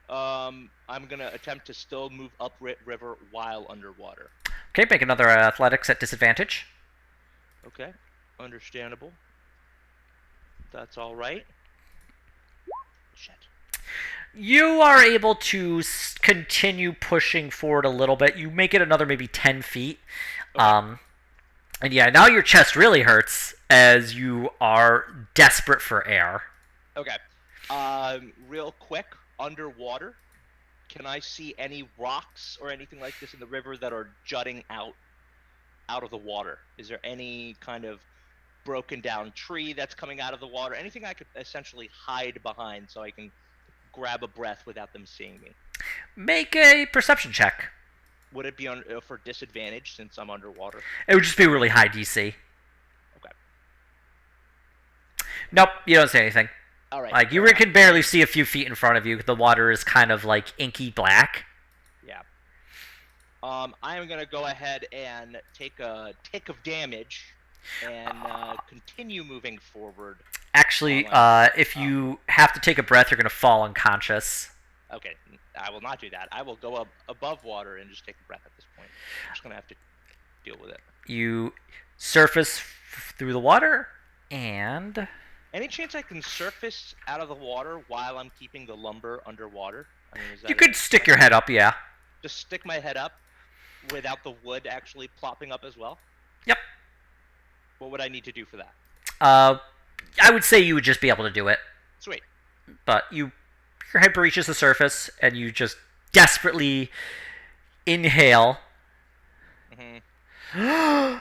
I'm gonna attempt to still move up river while underwater. Okay, make another athletics at disadvantage. Okay, understandable. That's all right. Shit. You are able to continue pushing forward a little bit. You make it another maybe 10 feet. Okay. And yeah, now your chest really hurts as you are desperate for air. Okay. Real quick, underwater, can I see any rocks or anything like this in the river that are jutting out of the water? Is there any kind of broken down tree that's coming out of the water? Anything I could essentially hide behind so I can grab a breath without them seeing me? Make a perception check. Would it be for disadvantage since I'm underwater? It would just be really high DC. Okay. Nope, you don't see anything. All right. Like, you can barely see a few feet in front of you. The water is kind of like inky black. Yeah. I am gonna go ahead and take a tick of damage and continue moving forward. Actually, if you have to take a breath, you're going to fall unconscious. Okay, I will not do that. I will go up above water and just take a breath at this point. I'm just gonna have to deal with it. You surface through the water, and Any chance I can surface out of the water while I'm keeping the lumber underwater? I mean, is that you could stick your head up, yeah. just stick my head up without the wood actually plopping up as well? Yep. What would I need to do for that? I would say you would just be able to do it. Sweet. But your head breaches the surface, and you just desperately inhale. Mm-hmm.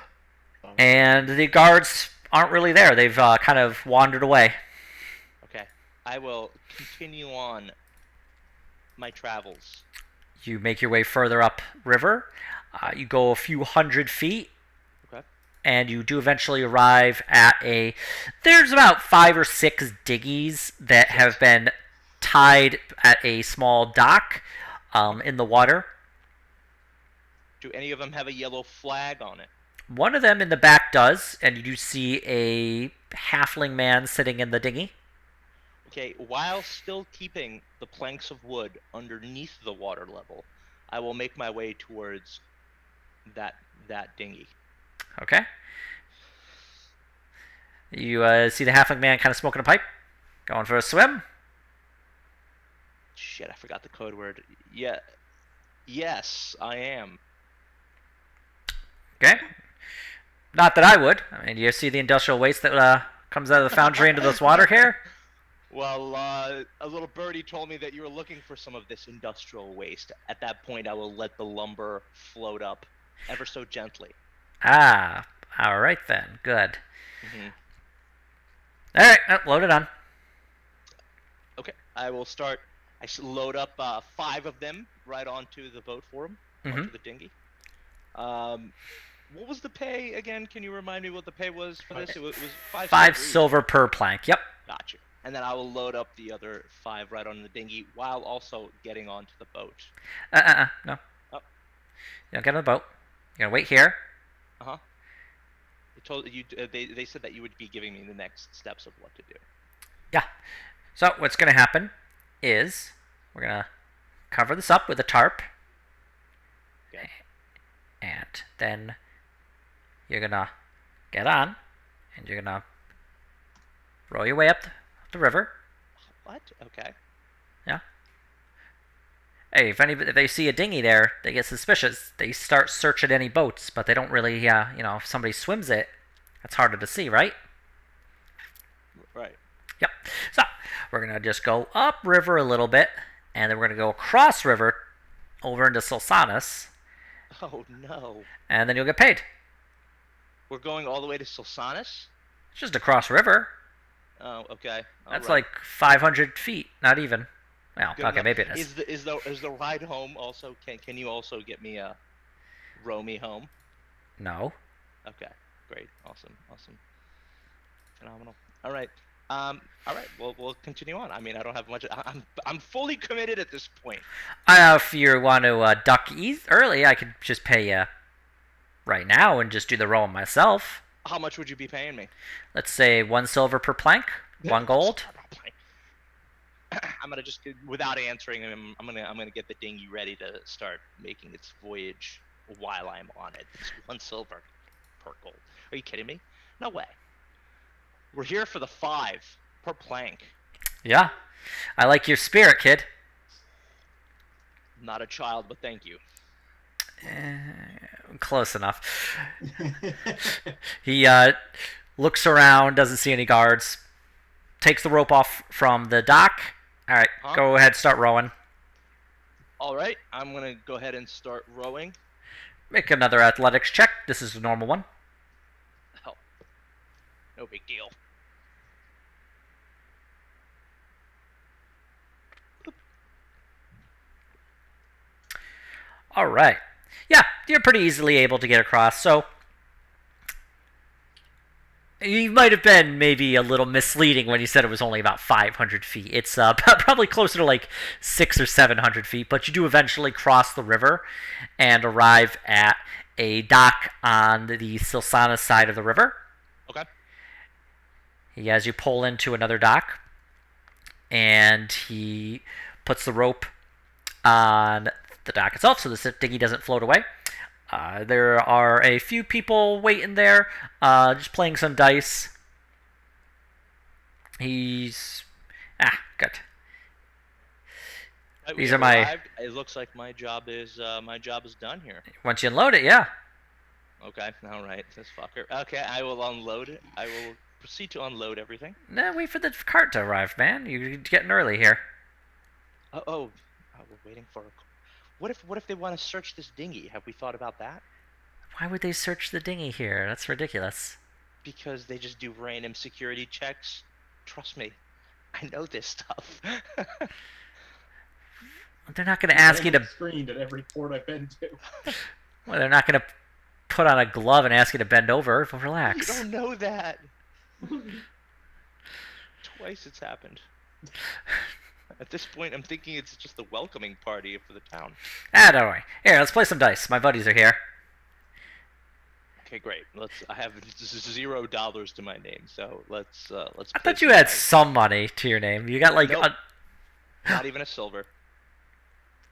And the guards aren't really there. They've kind of wandered away. Okay. I will continue on my travels. You make your way further up river. You go a few hundred feet. Okay. And you do eventually arrive at there's about 5 or 6 dinghies that have been tied at a small dock in the water. Do any of them have a yellow flag on it? One of them in the back does, and you do see a halfling man sitting in the dinghy. Okay, while still keeping the planks of wood underneath the water level, I will make my way towards that dinghy. Okay. You see the halfling man kind of smoking a pipe, going for a swim. Shit, I forgot the code word. Yeah. Yes, I am. Okay. Not that I would. I mean, do you see the industrial waste that comes out of the foundry into this water here? Well, a little birdie told me that you were looking for some of this industrial waste. At that point, I will let the lumber float up ever so gently. Ah, all right then. Good. Mm-hmm. All right, load it on. Okay, I will start. I load up 5 of them right onto the boat for him, onto the dinghy. What was the pay again? Can you remind me what the pay was for this? It was 5 silver per plank. Yep. Gotcha. And then I will load up the other 5 right on the dinghy while also getting onto the boat. No. Oh. You don't get on the boat. You're gonna wait here. Uh-huh. They said that you would be giving me the next steps of what to do. Yeah. So what's gonna happen is we're gonna cover this up with a tarp. Okay. And then you're gonna get on, and you're gonna row your way up the river. What? Okay. Yeah. Hey, if they see a dinghy there, they get suspicious. They start searching any boats, but they don't really, if somebody swims it, that's harder to see, right? Right. Yep. So we're gonna just go up river a little bit, and then we're gonna go across river over into Sulsanas. Oh no. And then you'll get paid. We're going all the way to Sulsanas? It's just across river. Oh, okay. That's like 500 feet, not even. Well, Good okay, enough. maybe it is. Is the ride home also? Can you also get me row me home? No. Okay, great, awesome, phenomenal. All right, We'll continue on. I mean, I don't have much. I'm fully committed at this point. If you want to duck early, I could just pay you right now and just do the rowing myself. How much would you be paying me? Let's say 1 silver per plank. 1 gold. I'm gonna just without answering him. I'm gonna get the dinghy ready to start making its voyage while I'm on it. It's 1 silver per gold. Are you kidding me? No way. We're here for the 5 per plank. Yeah. I like your spirit, kid. I'm not a child, but thank you. Close enough. He looks around, doesn't see any guards, takes the rope off from the dock. All right, go ahead, start rowing. All right, I'm gonna go ahead and start rowing. Make another athletics check. This is a normal one. Oh, no big deal. All right. Yeah, you're pretty easily able to get across. So you might have been maybe a little misleading when you said it was only about 500 feet. It's probably closer to like 600 or 700 feet, but you do eventually cross the river and arrive at a dock on the Silsana side of the river. Okay. He has you pull into another dock, and he puts the rope on the dock itself so the dinghy doesn't float away. There are a few people waiting there, just playing some dice. He's good. These are my. It looks like my job is done here. Once you unload it, yeah. Okay, all right, this fucker. Okay, I will unload it. I will proceed to unload everything. No, wait for the cart to arrive, man. You're getting early here. We're waiting for. What if they want to search this dinghy? Have we thought about that? Why would they search the dinghy here? That's ridiculous. Because they just do random security checks. Trust me, I know this stuff. They're not going to ask you to. Screened at every port I've been to. Well, they're not going to put on a glove and ask you to bend over. Relax. You don't know that. Twice it's happened. At this point, I'm thinking it's just the welcoming party for the town. Don't worry. Here, let's play some dice. My buddies are here. Okay, great. I have $0 to my name, so let's. I thought you had some money to your name. You got like. Nope. Not even a silver.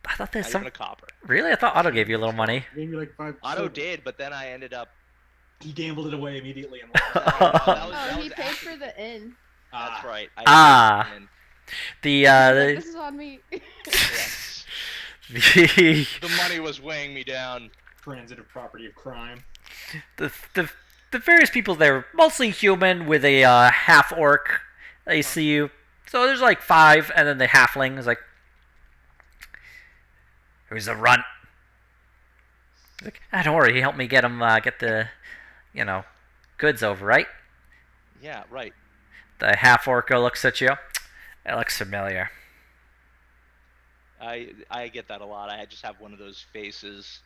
I thought there's Not some. even a copper. Really? I thought Otto gave you a little money. Gave me like 5. Otto did, but then I ended up. He gambled it away immediately and He paid for the inn. That's right. This is on me. Yes. the The money was weighing me down. Transitive property of crime. the various people there, mostly human with a half orc. They see you. So there's like 5, and then the halfling is like, "Who's the runt?" He's like, don't worry. He helped me get him get the, goods over, right? Yeah, right. The half orc looks at you. It looks familiar. I get that a lot. I just have one of those faces.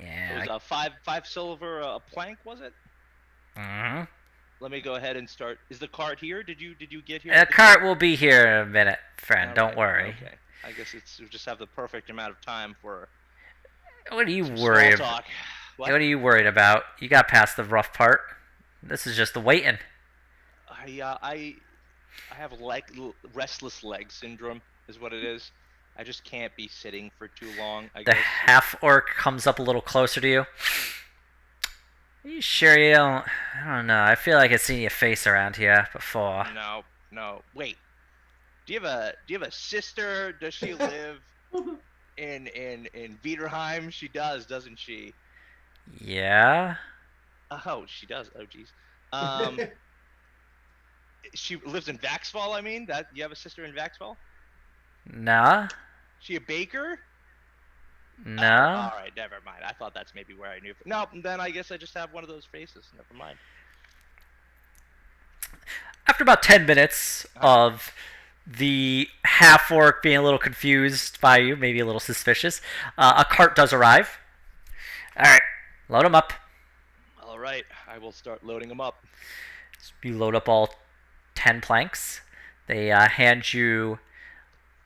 Yeah. It was five silver a plank, was it? Mm-hmm. Let me go ahead and start. Is the cart here? Did you get here? The cart will be here in a minute, friend. Don't worry. Okay. I guess we just have the perfect amount of time for. What are you worried about? What are you worried about? You got past the rough part. This is just the waiting. I have restless leg syndrome is what it is. I just can't be sitting for too long. I the guess. half orc comes up a little closer to you. Are you sure you don't? I don't know. I feel like I've seen your face around here before. No. Wait. Do you have a sister? Does she live in Viderheim? She does, doesn't she? Yeah. Oh, she does. Oh, jeez. She lives in Vaxfall. I mean, that you have a sister in Vaxfall? Nah. She a baker? No. All right, never mind. I thought that's maybe where I knew. No, then I guess I just have one of those faces. Never mind. After about 10 minutes of the half orc being a little confused by you, maybe a little suspicious, a cart does arrive. All right, load them up. All right, I will start loading them up. You load up all 10 planks. They hand you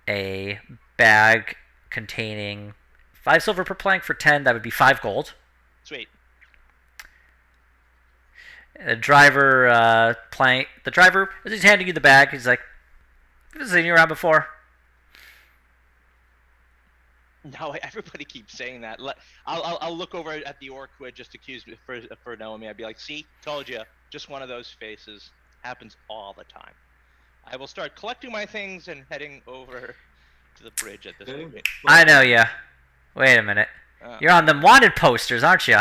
a bag containing 5 silver per plank for 10. That would be 5 gold. Sweet. The driver the driver, as he's handing you the bag, he's like, "Have you seen you around before?" No, everybody keeps saying that. I'll look over at the orc who had just accused me for knowing me. I'd be like, see, told you, just one of those faces. Happens all the time. I will start collecting my things and heading over to the bridge at this point. I know ya. Wait a minute. You're on them wanted posters, aren't you?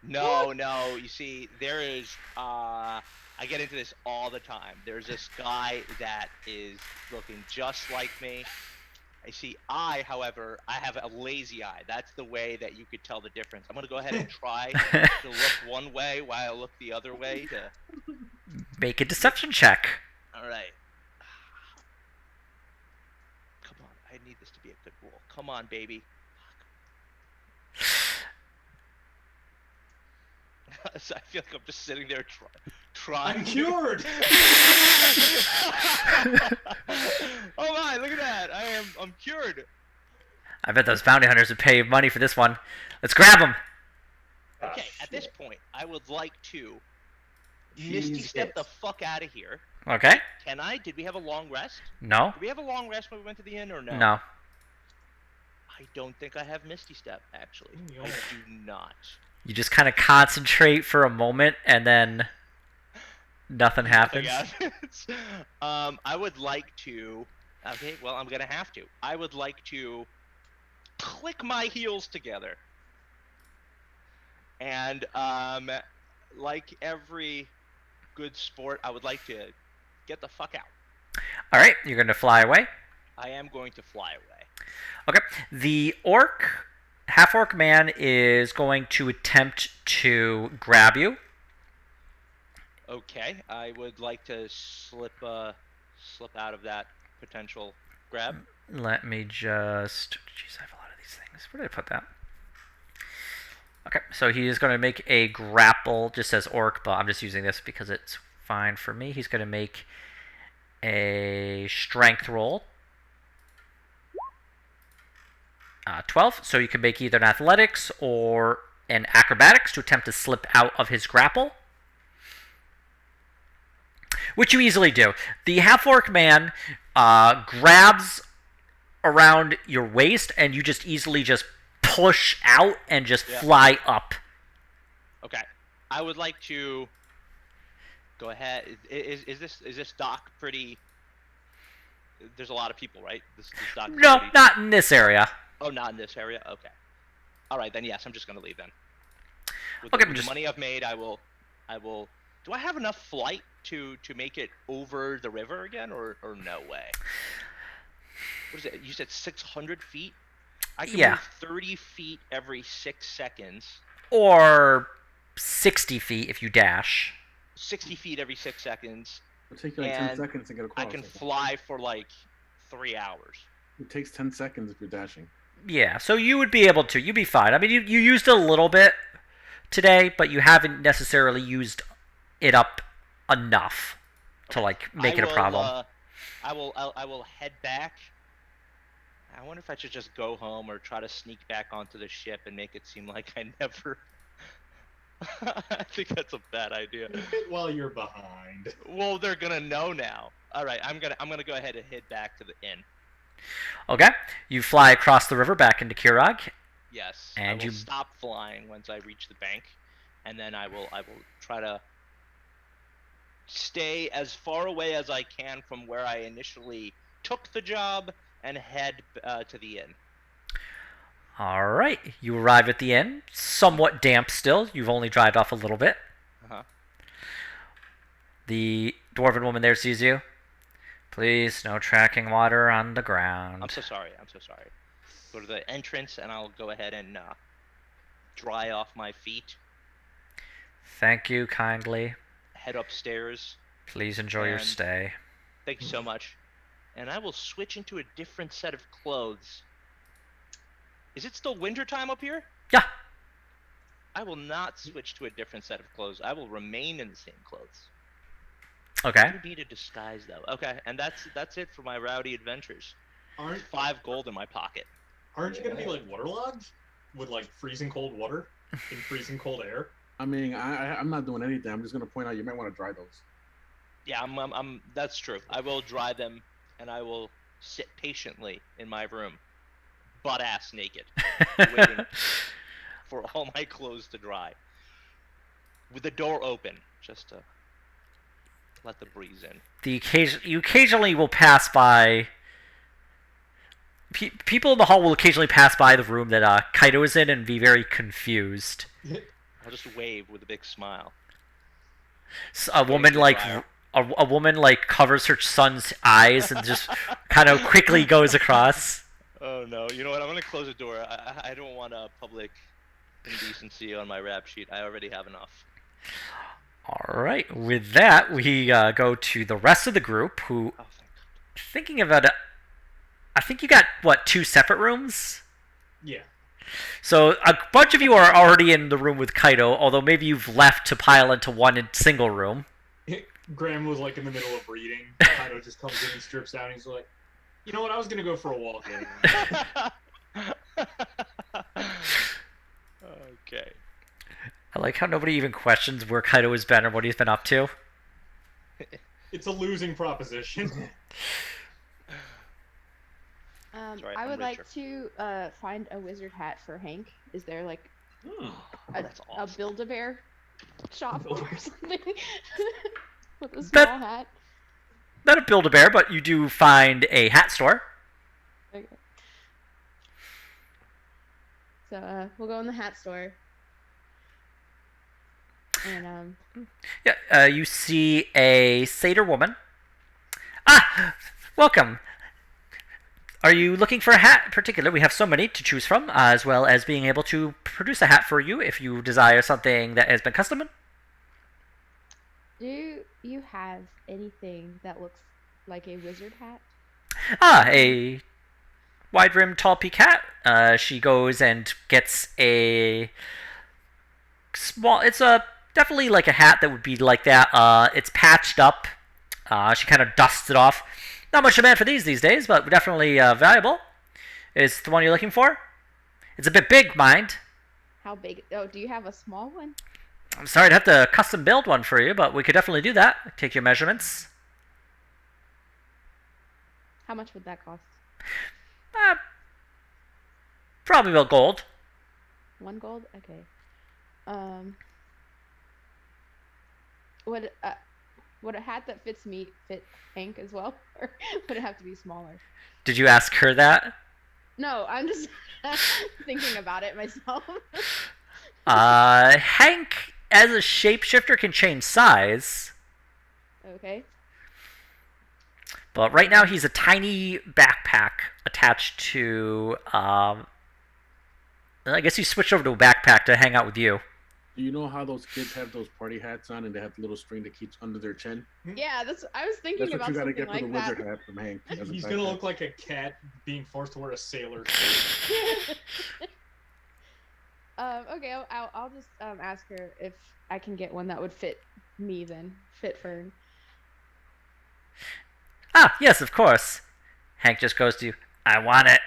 No, no. You see, there is. I get into this all the time. There's this guy that is looking just like me. I see. However, I have a lazy eye. That's the way that you could tell the difference. I'm gonna go ahead and try to look one way while I look the other way. Make a deception check. All right. Come on. I need this to be a good roll. Come on, baby. So I feel like I'm just sitting there trying. I'm cured. Oh my! Look at that! I'm cured. I bet those bounty hunters would pay money for this one. Let's grab them. Okay, at this point, I would like to Misty step the fuck out of here. Okay. Can I? Did we have a long rest? No. Did we have a long rest when we went to the inn or no? No. I don't think I have Misty step actually. I do not. You just kind of concentrate for a moment, and then nothing happens. I would like to. Okay, well, I'm gonna have to. I would like to click my heels together, and like every good sport, I would like to get the fuck out. All right, you're going to fly away. I am going to fly away. Okay. The half-orc man is going to attempt to grab you. Okay, I would like to slip out of that potential grab. Let me just... Jeez, I have a lot of these things. Where did I put that? Okay, so he is going to make a grapple, just says orc, but I'm just using this because it's fine for me. He's going to make a strength roll. 12, so you can make either an athletics or an acrobatics to attempt to slip out of his grapple. Which you easily do. The half-orc man grabs around your waist, and you just easily just push out and just fly up. Okay. I would like to go ahead. Is this dock pretty? There's a lot of people, right? This dock. No, pretty... not in this area. Oh, not in this area. Okay. All right, then yes, I'm just gonna leave then. With Okay, the money I've made, I will. Do I have enough flight to make it over the river again, or no way? What is it? You said 600 feet? I can move 30 feet every 6 seconds. Or 60 feet if you dash. 60 feet every 6 seconds. It'll take you like 10 seconds to get across. I can fly for like 3 hours. It takes 10 seconds if you're dashing. Yeah, so you would be able to. You'd be fine. I mean, you used a little bit today, but you haven't necessarily used it up enough to like make it a problem. I will head back. I wonder if I should just go home or try to sneak back onto the ship and make it seem like I never. I think that's a bad idea. While you're behind. Well, they're gonna know now. All right, I'm gonna go ahead and head back to the inn. Okay, you fly across the river back into Kirog. Yes, and I will stop flying once I reach the bank, and then I will try to stay as far away as I can from where I initially took the job and head to the inn. All right, you arrive at the inn, somewhat damp still. You've only dried off a little bit. Uh-huh. The dwarven woman there sees you. Please, no tracking water on the ground. I'm so sorry. Go to the entrance, and I'll go ahead and dry off my feet. Thank you kindly. Head upstairs. Please enjoy your stay. Thank you so much. And I will switch into a different set of clothes. Is it still winter time up here? Yeah. I will not switch to a different set of clothes. I will remain in the same clothes. Okay. I do need a disguise though. Okay, and that's it for my rowdy adventures. Aren't 5 gold in my pocket. Aren't you gonna be like waterlogged with like freezing cold water in freezing cold air? I mean, I'm not doing anything. I'm just gonna point out you might want to dry those. Yeah, I'm. That's true. I will dry them, and I will sit patiently in my room, butt ass naked, waiting for all my clothes to dry, with the door open, just to let the breeze in. You occasionally will pass by. People in the hall will occasionally pass by the room that Kaido is in and be very confused. I'll just wave with a big smile. A woman like a woman like covers her son's eyes and just kind of quickly goes across. Oh no! You know what? I'm gonna close the door. I don't want a public indecency on my rap sheet. I already have enough. All right. With that, we go to the rest of the group who, Oh, thank God. thinking about it, I think you got what, 2 separate rooms? Yeah. So a bunch of you are already in the room with Kaido, although maybe you've left to pile into one single room. Graham was like in the middle of reading. Kaido just comes in and strips down. He's like, you know what? I was gonna go for a walk. Okay. I like how nobody even questions where Kaido has been or what he's been up to. It's a losing proposition. Sorry, I I'm would like richer. to find a wizard hat for Hank. Is there like Oh, a, that's a awesome. Build-A-Bear shop or something with a small That- hat? Not a Build-A-Bear, but you do find a hat store. Okay. So we'll go in the hat store. And Yeah, you see a satyr woman. Ah, welcome. Are you looking for a hat in particular? We have so many to choose from, as well as being able to produce a hat for you if you desire something that has been custom. do you have anything that looks like a wizard hat? Ah, a wide-rimmed tall peak hat. She goes and gets a small. It's a definitely like a hat that would be like that. It's patched up. She kind of dusts it off. Not much demand for these days, but definitely valuable. Is the one you're looking for? It's a bit big, mind. How big? Oh, do you have a small one? I'm sorry to have to custom build one for you, but we could definitely do that. Take your measurements. How much would that cost? Probably about gold. 1 gold? Okay. Would a hat that fits me fit Hank as well, or would it have to be smaller? Did you ask her that? No, I'm just thinking about it myself. Hank, as a shapeshifter, can change size. Okay. But right now he's a tiny backpack attached to. I guess he switched over to a backpack to hang out with you. Do you know how those kids have those party hats on and they have the little string that keeps under their chin? Yeah, I was thinking That's what about you gotta something get for like the that. wizard hat from Hank. as a He's gonna backpack. look like a cat being forced to wear a sailor suit. Okay, I'll just ask her if I can get one that would fit me then, fit Fern. Ah, yes, of course. Hank just goes to, I want it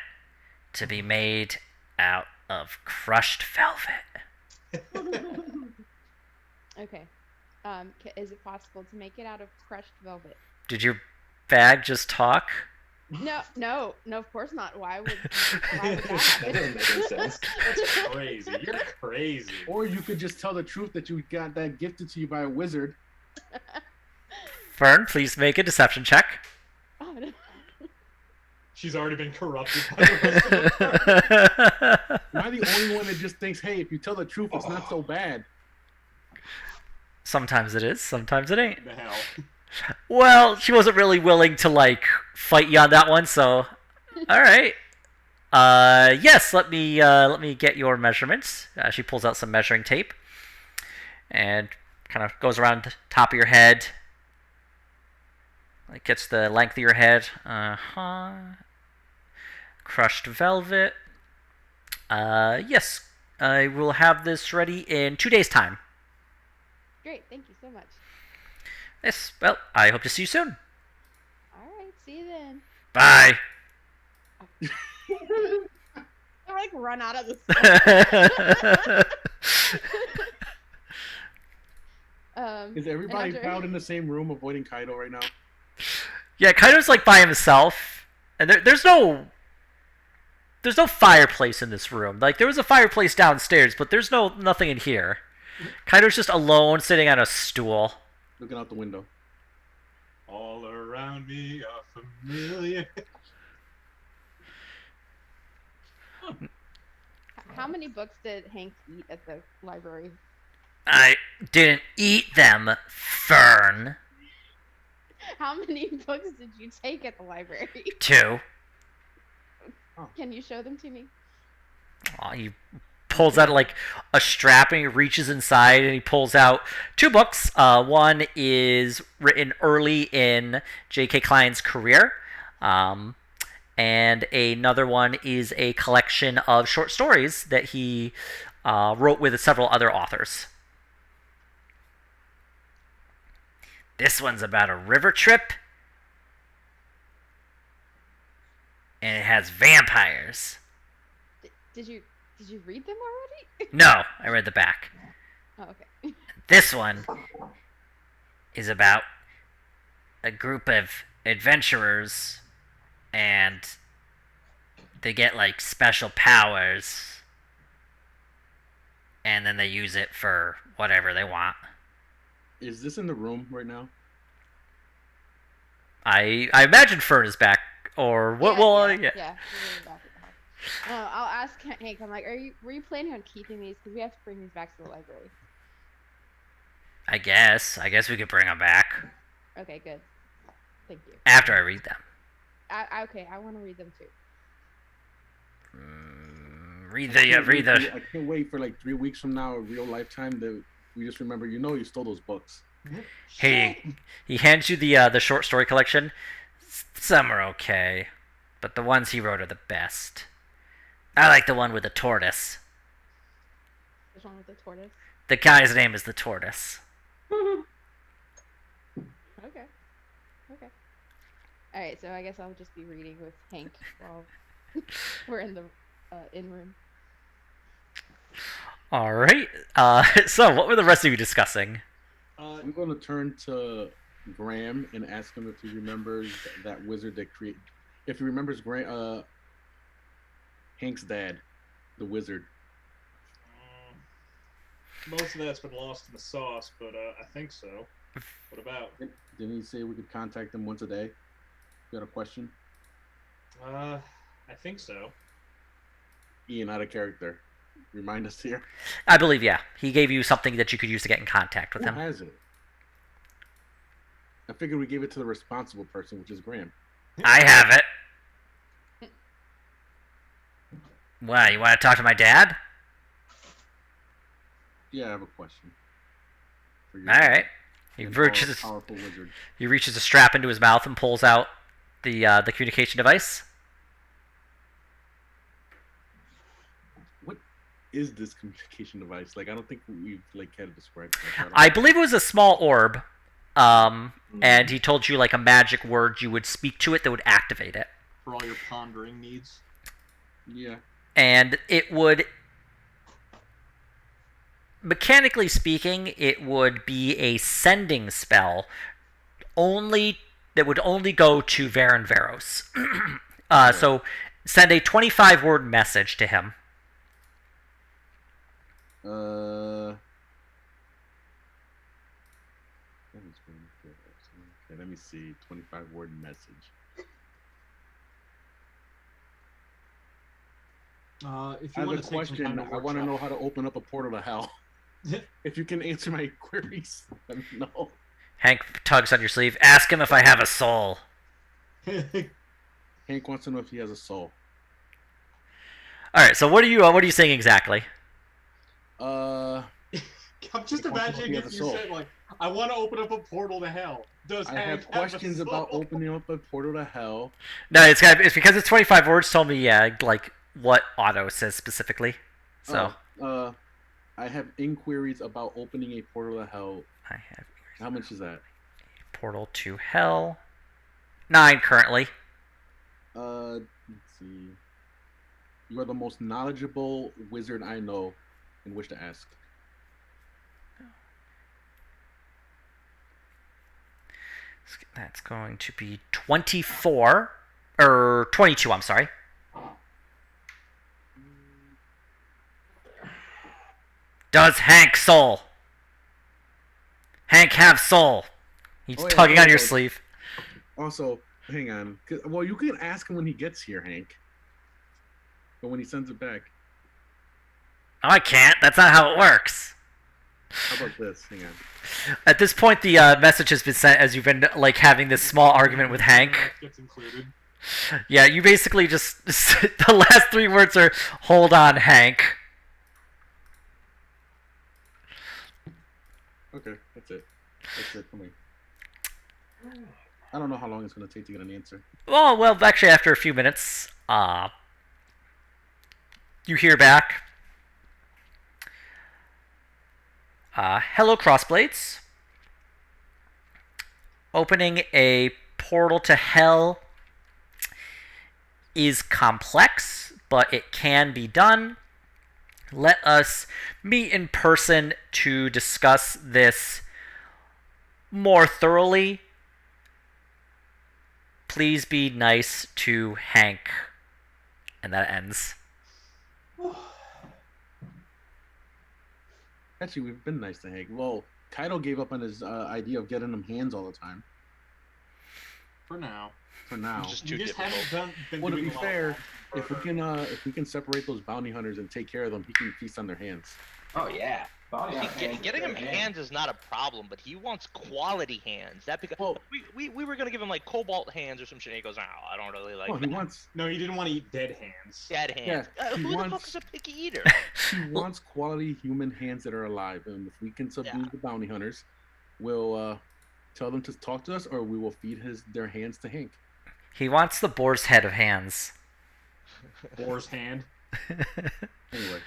to be made out of crushed velvet. Okay. Is it possible to make it out of crushed velvet? Did your bag just talk? No, of course not. Why would that happen? That doesn't make any sense. That's crazy. You're crazy. Or you could just tell the truth that you got that gifted to you by a wizard. Fern, please make a deception check. Oh, no. She's already been corrupted by the rest of the Am I the only one that just thinks, hey, if you tell the truth, it's not so bad? Sometimes it is, sometimes it ain't. the hell. Well, she wasn't really willing to, like, fight you on that one, so... Alright. Yes, let me get your measurements. She pulls out some measuring tape. And kind of goes around the top of your head. Like, gets the length of your head. Crushed velvet. Yes. I will have this ready in 2 days' time. Great, thank you so much. Yes, well, I hope to see you soon. All right, see you then. Bye. I like run out of the store. Is and everybody after crowded in the same room avoiding Kaido right now? Yeah, Kaido's like by himself, and there's no fireplace in this room. Like there was a fireplace downstairs, but there's nothing in here. Kaido's just alone, sitting on a stool. Looking out the window. All around me are familiar. how many books did Hank eat at the library? I didn't eat them, Fern. How many books did you take at the library? 2. Can you show them to me? Oh, he pulls out like a strap and he reaches inside and he pulls out 2 books. One is written early in J.K. Klein's career, and another one is a collection of short stories that he wrote with several other authors. This one's about a river trip, and it has vampires. Did you read them already? No, I read the back. Oh, okay. This one is about a group of adventurers, and they get like special powers, and then they use it for whatever they want. Is this in the room right now? I imagine Fern is back, or what? Yeah. We're back at the house. I'll ask Hank. I'm like, were you planning on keeping these? Because we have to bring these back to the library. I guess we could bring them back Okay, good. Thank you. after I read them. Okay, I want to read them too. Read I the. can't wait for like 3 weeks from now, a real lifetime, that we just remember. You stole those books. He hands you the short story collection. Some are okay, but the ones he wrote are the best. I like the one with the tortoise. Which one with the tortoise? The guy's name is the tortoise. Okay. All right, so I guess I'll just be reading with Hank while we're in the in room. All right. So what were the rest of you discussing? I'm going to turn to Graham and ask him if he remembers that wizard that created. If he remembers Hank's dad, the wizard. Most of that's been lost in the sauce, but I think so. What about? Didn't he say we could contact him once a day? You got a question? I think so. Ian, out of character. Remind us here. I believe, yeah. He gave you something that you could use to get in contact with Who him. has it? I figured we gave it to the responsible person, which is Graham. I have it. Well, you want to talk to my dad? Yeah, I have a question. For you. All right. He reaches, Powerful wizard. he reaches a strap into his mouth and pulls out the communication device. What is this communication device? Like, I don't think we've had it described. I believe it was a small orb, and he told you like a magic word you would speak to it that would activate it. For all your pondering needs. Yeah. And it would, mechanically speaking, it would be a sending spell that would only go to Varen Veros. So send a 25-word message to him. Okay, let me see. 25-word message. If I you have want a to take some question. time to I want to workshop- know how to open up a portal to hell. If you can answer my queries, let me know. Hank tugs on your sleeve. Ask him if I have a soul. Hank wants to know if he has a soul. All right. So what are you saying exactly? Uh, I'm just imagining if you said like, "I want to open up a portal to hell." Does I Hank have questions a soul? about opening up a portal to hell. No, it's because it's 25 words. Told me, yeah, like what Otto says specifically. So I have inquiries about opening a portal to hell. I have How much is that? portal to hell. 9 currently. Let's see. You are the most knowledgeable wizard I know, and wish to ask. That's going to be 24 or 22. I'm sorry. Does Hank soul? Hank have soul? He's Oh, yeah, tugging on your also- sleeve. Also, hang on. Well, you can ask him when he gets here, Hank. But when he sends it back, No, I can't. That's not how it works. how about this? Hang on. At this point, the message has been sent as you've been like having this small argument with Hank. That gets included. Yeah, you basically just the last 3 words are "Hold on, Hank." Okay, that's it. That's it for me. I don't know how long it's going to take to get an answer. Well, actually, after a few minutes, you hear back. Hello, Crossblades. Opening a portal to hell is complex, but it can be done. Let us meet in person to discuss this more thoroughly. Please be nice to Hank. And that ends. Actually, we've been nice to Hank. Well, Kaido gave up on his idea of getting him hands all the time. For now. For now. It's just You too just difficult. haven't been Well, to doing be a lot of fair, that. if we can separate those bounty hunters and take care of them, he can feast on their hands. Oh yeah. Bounty on See, hands getting is him good, man. hands is not a problem, but he wants quality hands. That because Well- we were gonna give him like cobalt hands or some shit. And he goes, "Oh, I don't really like Well, he that. wants No, he didn't want to eat dead hands. Dead hands." Yeah, he Who the wants- fuck is a picky eater? he wants quality human hands that are alive, and if we can subdue Yeah. the bounty hunters, we'll tell them to talk to us, or we will feed their hands to Hank. He wants the boar's head of hands. Boar's hand. Anyway,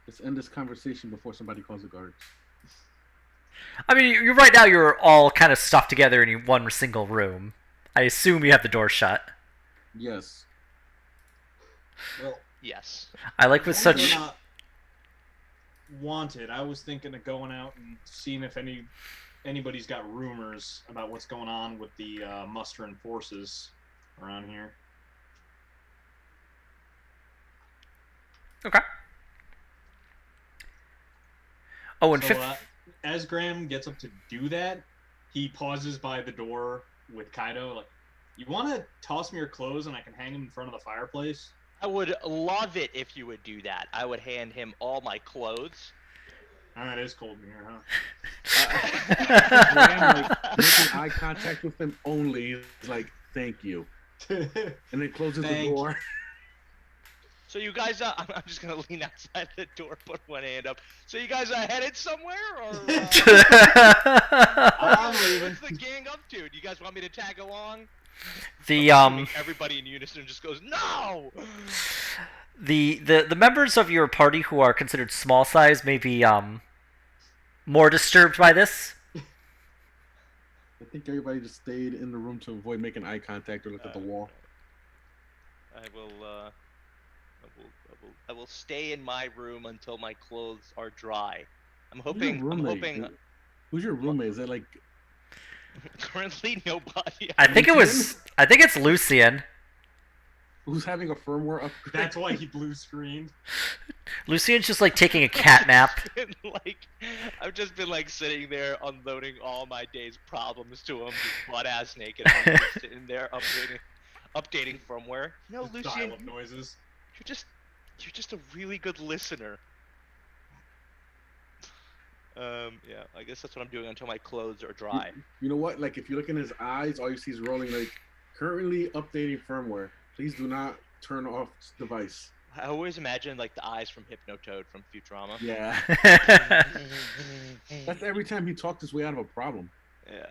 let's end this conversation before somebody calls the guards. I mean, you're right now. You're all kind of stuffed together in one single room. I assume you have the door shut. Yes. Well, Yes. I like with as long as such. we're not wanted. I was thinking of going out and seeing if anybody's got rumors about what's going on with the mustering forces around here. Okay. Oh, and So, fifth. as Graham gets up to do that, he pauses by the door with Kaido. Like, you want to toss me your clothes and I can hang them in front of the fireplace? I would love it if you would do that. I would hand him all my clothes. Ah, it is cold in here, huh? Graham, like, making eye contact with him only is like, thank you. And then closes the Thank door. So you guys, I'm just gonna lean outside the door, put one hand up. So you guys are headed somewhere, or I'm leaving. what's the gang up to? Do you guys want me to tag along? the Everybody in unison just goes, "No!" the members of your party who are considered small size may be more disturbed by this. I think everybody just stayed in the room to avoid making eye contact or look at the wall. I will stay in my room until my clothes are dry. I'm Who's your hoping. roommate? Who's your roommate? Is that like Currently, nobody. I think it's Lucian. who's having a firmware upgrade? That's why he blue screened. Lucian's just like taking a cat nap. I've just been like sitting there unloading all my day's problems to him, just butt ass naked. I'm just sitting there updating firmware. No, Lucian, Dial-up noises. you're just a really good listener. Yeah, I guess that's what I'm doing until my clothes are dry. You know what? Like if you look in his eyes, all you see is rolling. Like currently updating firmware. Please do not turn off device. I always imagine like the eyes from Hypnotoad from Futurama. Yeah. That's every time he talked his way out of a problem. Yeah.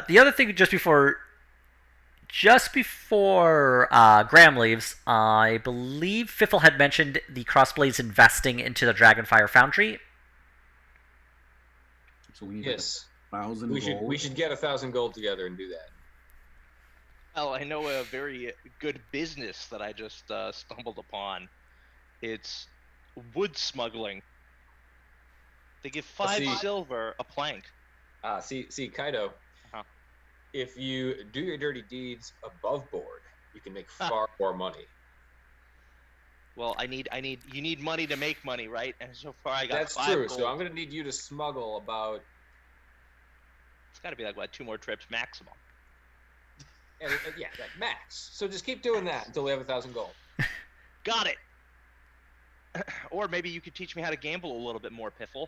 The other thing, just before Graham leaves, I believe Fiffle had mentioned the Crossblades investing into the Dragonfire Foundry. So we need Yes. like 1,000 We gold. should get 1,000 gold together and do that. Well, I know a very good business that I just stumbled upon. It's wood smuggling. They give 5 see. silver a plank. See, Kaido, Uh-huh. if you do your dirty deeds above board, you can make Huh. far more money. Well, you need money to make money, right? And so far I got That's 5 true. gold. So I'm gonna need you to smuggle about, It's got to be like what, 2 more trips maximum. yeah, like max. So just keep doing that until we have 1,000 gold. Got it. Or maybe you could teach me how to gamble a little bit more, Piffle.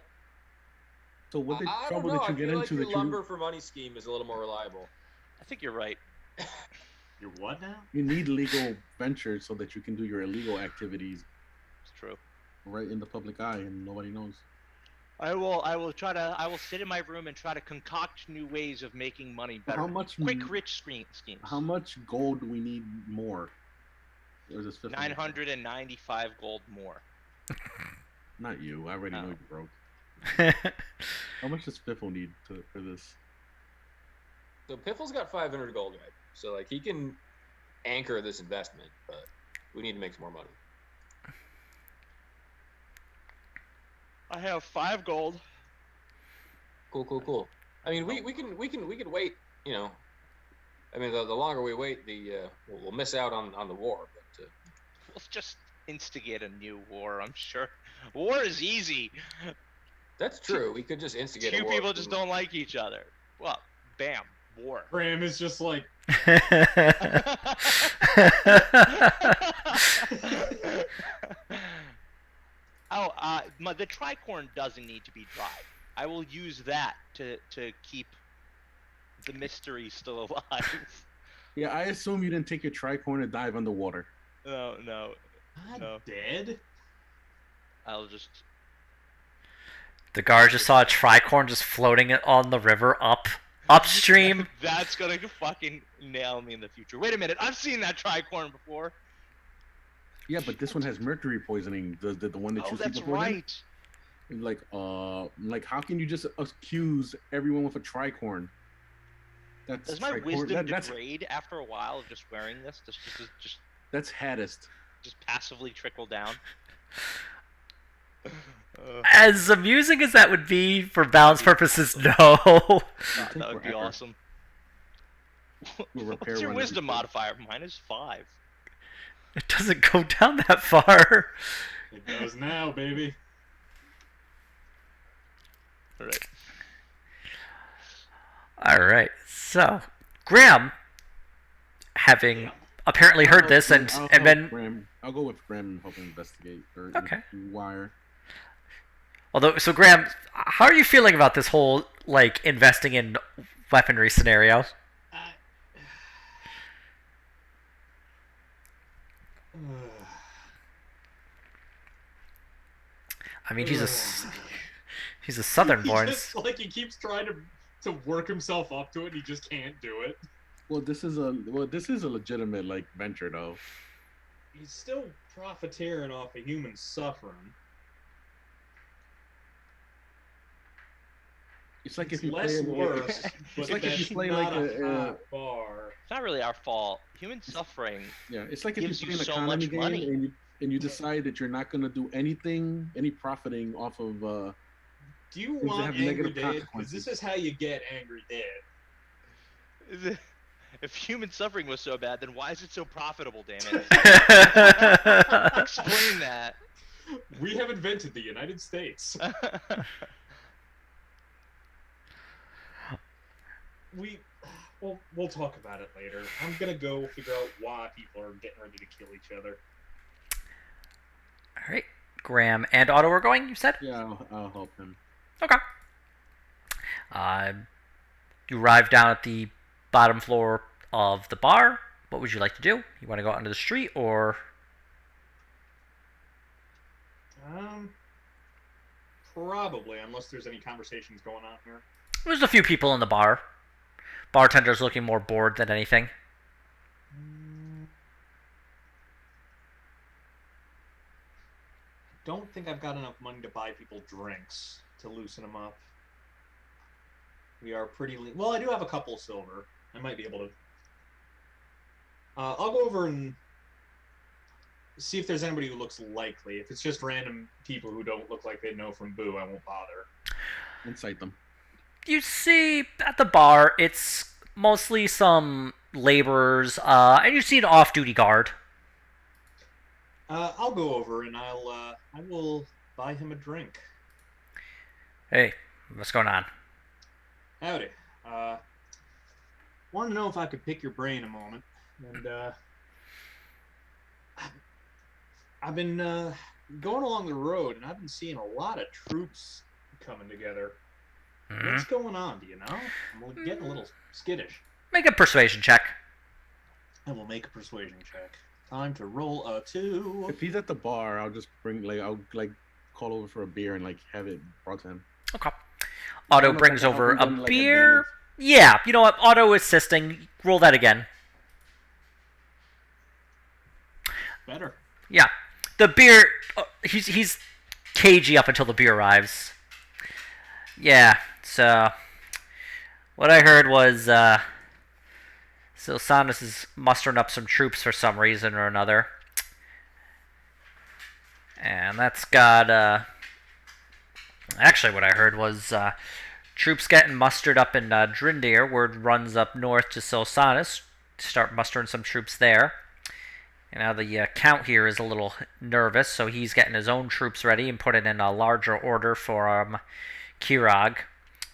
So what the I don't trouble know. that you I get feel like into your that lumber for money scheme is a little more reliable. I think you're right. You're what now? you need legal ventures so that you can do your illegal activities It's true. right in the public eye and nobody knows. I will sit in my room and try to concoct new ways of making money better. How much Quick rich schemes. How much gold do we need more? Or is this 50? 995 gold more. Not you. I already know Oh. you broke. How much does Fiffle need for this? So Piffle's got 500 gold, right? So like he can anchor this investment, but we need to make some more money. I have 5 gold. Cool. I mean, we can wait. You know, I mean, the longer we wait, we'll miss out on the war. But Let's just instigate a new war. I'm sure war is easy. that's true. We could just instigate a Two war. people just don't like each other. Well, bam, war. Graham is just like, The tricorn doesn't need to be dried. I will use that to keep the mystery still alive. Yeah, I assume you didn't take your tricorn and dive underwater. No. not No. dead. I'll just. The guard just saw a tricorn just floating on the river upstream. That's gonna fucking nail me in the future. Wait a minute, I've seen that tricorn before. Yeah, but this one has mercury poisoning. The one that Oh, you see that's before right. then? Like how can you just accuse everyone with a tricorn? Does my tricorn- wisdom that's degrade after a while of just wearing this? that's haddest. Just passively trickle down. As amusing as that would be for balance purposes, no. That would be awesome. We'll repair What's your one wisdom every- modifier? Mine is 5. It doesn't go down that far. It goes now, baby. All right. Alright, so Graham, having Yeah. apparently heard this and then I'll go with Graham and help him investigate or Okay. wire. so Graham, how are you feeling about this whole like investing in weaponry scenario? I mean, he's a southern born. He keeps trying to work himself up to it, and he just can't do it. Well, this is a legitimate like venture though. He's still profiteering off of human suffering. It's like It's if you less play worse, but like if you that's play not like a a- high bar. It's not really our fault. Human suffering. yeah, it's like if Gives you you play an so economy much game money. and you decide that you're not going to do any profiting off of Do you Things that want have Angry negative Dead? Because consequences. this is how you get Angry Dead. If human suffering was so bad, then why is it so profitable? Damn it! Explain that. We have invented the United States. We'll talk about it later. I'm gonna go figure out why people are getting ready to kill each other. Alright, Graham and Otto are going, you said? yeah. I'll help him. Okay. You arrive down at the bottom floor of the bar. What would you like to do? You want to go out into the street or... Probably, unless there's any conversations going on here. There's a few people in the bar. Bartender's looking more bored than anything. Don't think I've got enough money to buy people drinks to loosen them up. We are pretty lean. Well, I do have a couple silver. I might be able to. I'll go over and see if there's anybody who looks likely. If it's just random people who don't look like they know from Boo, I won't bother. Incite them. you see at the bar, it's mostly some laborers, and you see an off-duty guard. I'll go over and I will buy him a drink. Hey, what's going on? Howdy. Want to know if I could pick your brain a moment, and I've been going along the road, and I've been seeing a lot of troops coming together. Hmm? What's going on? Do you know? I'm getting a little skittish. Make a persuasion check. I will make a persuasion check. Time to roll a 2. If he's at the bar, I'll just I'll call over for a beer and have it brought to him. Okay. I Otto don't know if brings I can over help a him done, beer. advantage. Yeah, you know what? Otto assisting. Roll that again. Better. Yeah. The beer. He's cagey up until the beer arrives. Yeah. So what I heard was Silsanus is mustering up some troops for some reason or another, and that's got actually what I heard was troops getting mustered up in Drindir. Word runs up north to Silsanus to start mustering some troops there. And now the Count here is a little nervous, so he's getting his own troops ready and putting in a larger order for Kirag,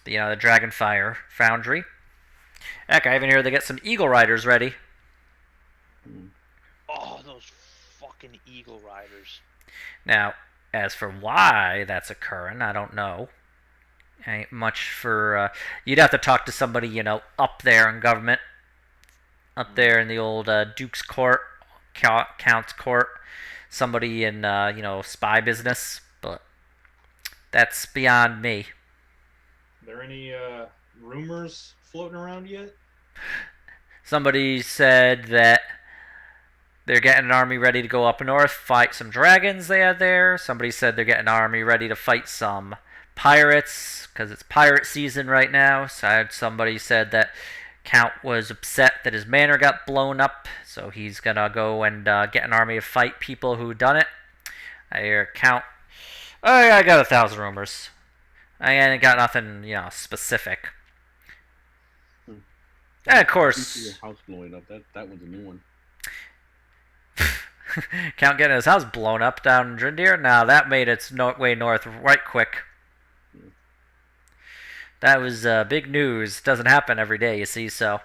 the Dragonfire Foundry. Heck, I even hear they get some Eagle Riders ready. Oh, those fucking Eagle Riders. Now, as for why that's occurring, I don't know. Ain't much for... you'd have to talk to somebody, up there in government. Up there in the old Duke's Court, Count's Court. Somebody in, spy business. But that's beyond me. Are there any rumors floating around yet? Somebody said that they're getting an army ready to go up north, fight some dragons they had there. Somebody said they're getting an army ready to fight some pirates, because it's pirate season right now. So I had somebody said that Count was upset that his manor got blown up, so he's going to go and get an army to fight people who done it. I hear Count, I got 1,000 rumors. I ain't got nothing, specific. And of course, Your house blowing up. That one's a new one. Count getting his house blown up down in Drindir? Now that made its way north right quick. That was big news. Doesn't happen every day, you see, so.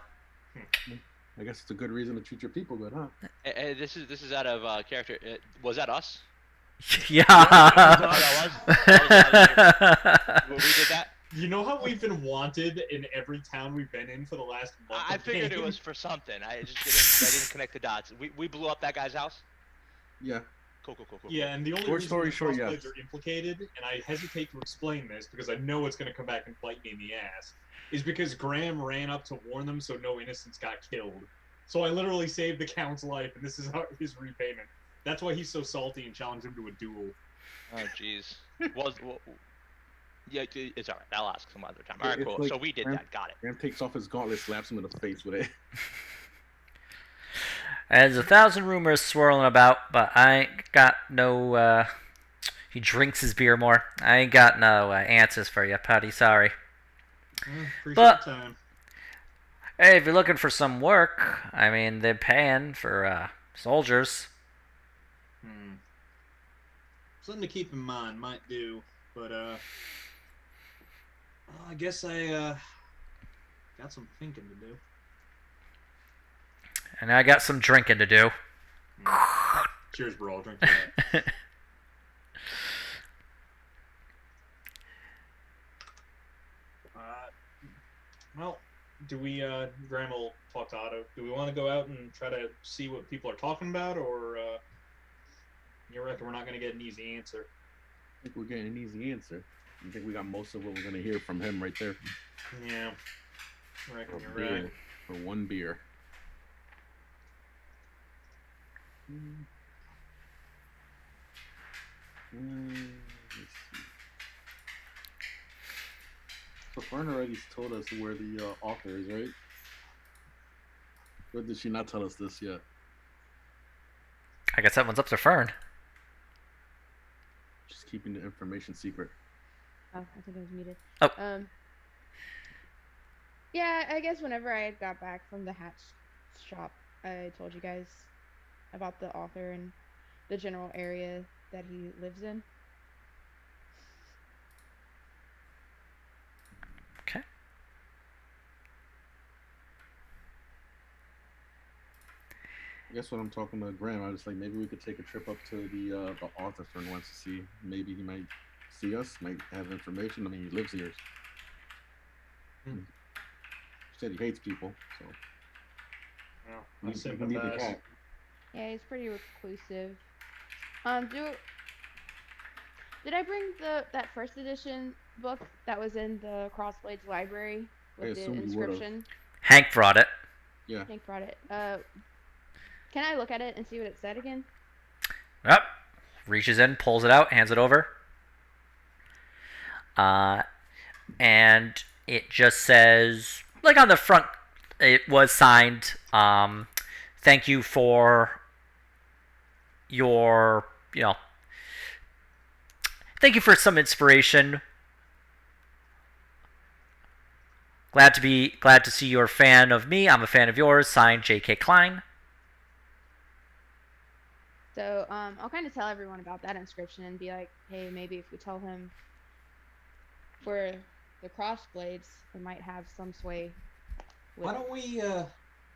I guess it's a good reason to treat your people good, huh? This is out of character. Was that us? Yeah. We did that. You know how we've been wanted in every town we've been in for the last month? I figured it was for something. I didn't connect the dots. We blew up that guy's house. Yeah. Cool. Yeah, and the only Short reason story the short, Crossblades yes. are implicated, and I hesitate to explain this because I know it's going to come back and bite me in the ass, is because Graham ran up to warn them so no innocents got killed. So I literally saved the Count's life, and this is his repayment. That's why he's so salty and challenged him to a duel. Oh, jeez. Yeah, it's alright. I'll ask some other time. Alright, It's cool. like So we did Graham- that. Got it. Graham takes off his gauntlet, slaps him in the face with it. There's 1,000 rumors swirling about, but I ain't got no, he drinks his beer more. I ain't got no answers for you, Putty, sorry. Appreciate But- the time. Hey, if you're looking for some work, I mean, they're paying for soldiers. Something to keep in mind, might do, but I guess I got some thinking to do. And I got some drinking to do. Cheers, bro. I'll drink to that. Well, do we, Graham will talk to Otto. Do we want to go out and try to see what people are talking about, or you reckon we're not going to get an easy answer? I think we're getting an easy answer. I think we got most of what we're gonna hear from him right there. Yeah. I reckon For, you're right. beer, for one beer. Let's see. So Fern already told us where the author is, right? Or did she not tell us this yet? I guess that one's up to Fern. She's keeping the information secret. Oh, I think I was muted. Oh. Yeah, I guess whenever I got back from the hat shop, I told you guys about the author and the general area that he lives in. Okay. I guess when I'm talking to Graham, I was like, maybe we could take a trip up to the author friend once to see. Maybe he might see us, might have information. I mean, he lives here. Hmm. He said he hates people, so Well, he I needs the sympathize. cat. Yeah, he's pretty reclusive. Do did I bring that first edition book that was in the Crossblades library I with the assume you would have. inscription? Hank brought it. Yeah. Hank brought it. Can I look at it and see what it said again? Yep. Reaches in, pulls it out, hands it over. And it just says, like on the front, it was signed, thank you for your, thank you for some inspiration. Glad to see you're a fan of me. I'm a fan of yours. Signed, J.K. Klein. So I'll kind of tell everyone about that inscription and be like, hey, maybe if we tell him for the Crossblades, it might have some sway. Why don't we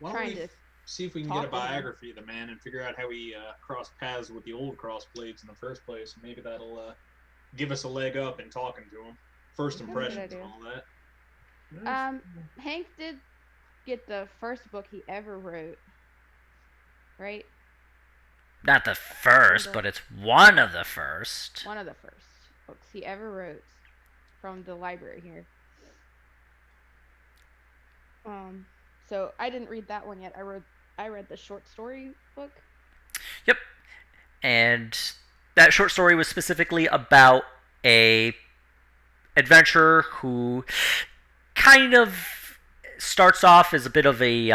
trying to see if we can talk get a with him. biography of the man and figure out how he crossed paths with the old Crossblades in the first place? Maybe that'll give us a leg up in talking to him. First That's a good impressions and idea. all that. Hank did get the first book he ever wrote, right? Not the first, but it's one of the first. One of the first books he ever wrote from the library here. So I didn't read that one yet. I read the short story book. Yep. And that short story was specifically about a adventurer who kind of starts off as a bit of a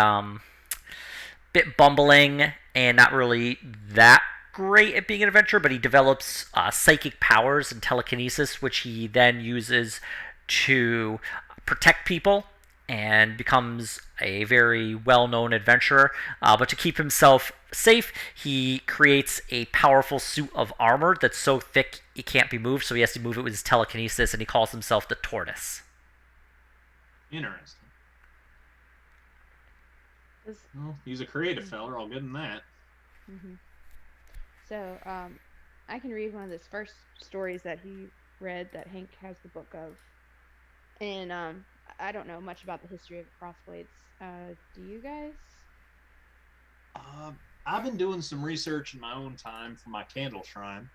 bit bumbling and not really that great at being an adventurer, but he develops psychic powers and telekinesis, which he then uses to protect people and becomes a very well-known adventurer. But to keep himself safe, he creates a powerful suit of armor that's so thick it can't be moved, so he has to move it with his telekinesis, and he calls himself the Tortoise. Interesting. Well, he's a creative feller. I'll give him that. Mm-hmm. So, I can read one of his first stories that he read that Hank has the book of. And I don't know much about the history of Crossblades. Do you guys? I've been doing some research in my own time for my candle shrine.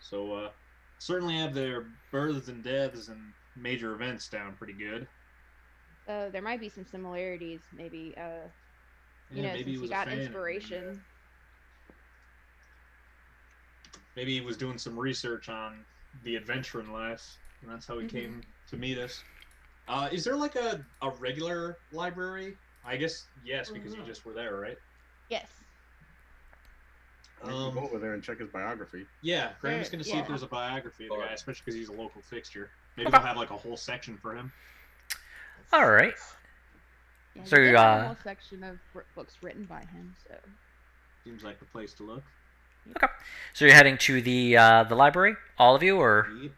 So, certainly have their births and deaths and major events down pretty good. There might be some similarities, maybe. Maybe he since was he a got fan. inspiration. Maybe he was doing some research on the adventuring life, and that's how he came to meet us. Is there like a regular library? I guess yes, because you just were there, right? Yes. We can go over there and check his biography. Yeah, Graham's going to see if Yeah. there's a biography of the guy, especially because he's a local fixture. Maybe Okay. they'll have like a whole section for him. All right. Yeah, So, there's a whole section of books written by him. So. Seems like the place to look. Okay. So you're heading to the library, all of you, or Yep.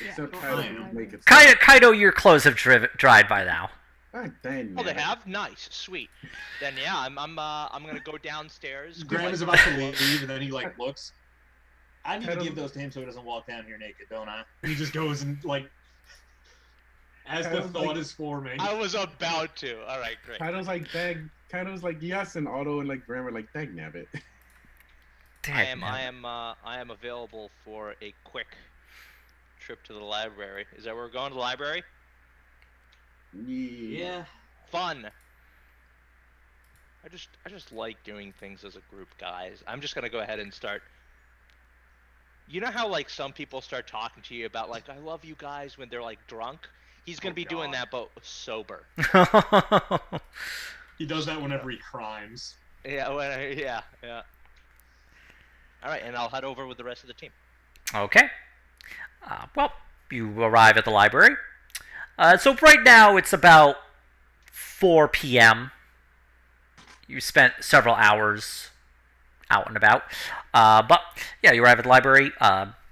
Except Yeah. Kaido make it. Kaido? Your clothes have dried by now. God dang. Oh, they man. have? Nice, sweet. Then yeah, I'm gonna go downstairs. Graham is about to leave, and then he like looks. I need to give those to him so he doesn't walk down here naked, don't I? He just goes and like, as the thought is forming. I was about to. All right, great. Kaido's like dag. Kaido's like yes, and Otto and like Graham are like dag nabbit. I am available for a quick trip to the library. Is that where we're going to the library? Yeah. Fun. I just like doing things as a group, guys. I'm just gonna go ahead and start. You know how like some people start talking to you about like I love you guys when they're like drunk? He's gonna be doing that but sober. He does that whenever he crimes. Yeah, yeah. All right, and I'll head over with the rest of the team. Okay. Well, you arrive at the library. So right now it's about 4 p.m. You spent several hours out and about. But yeah, you arrive at the library.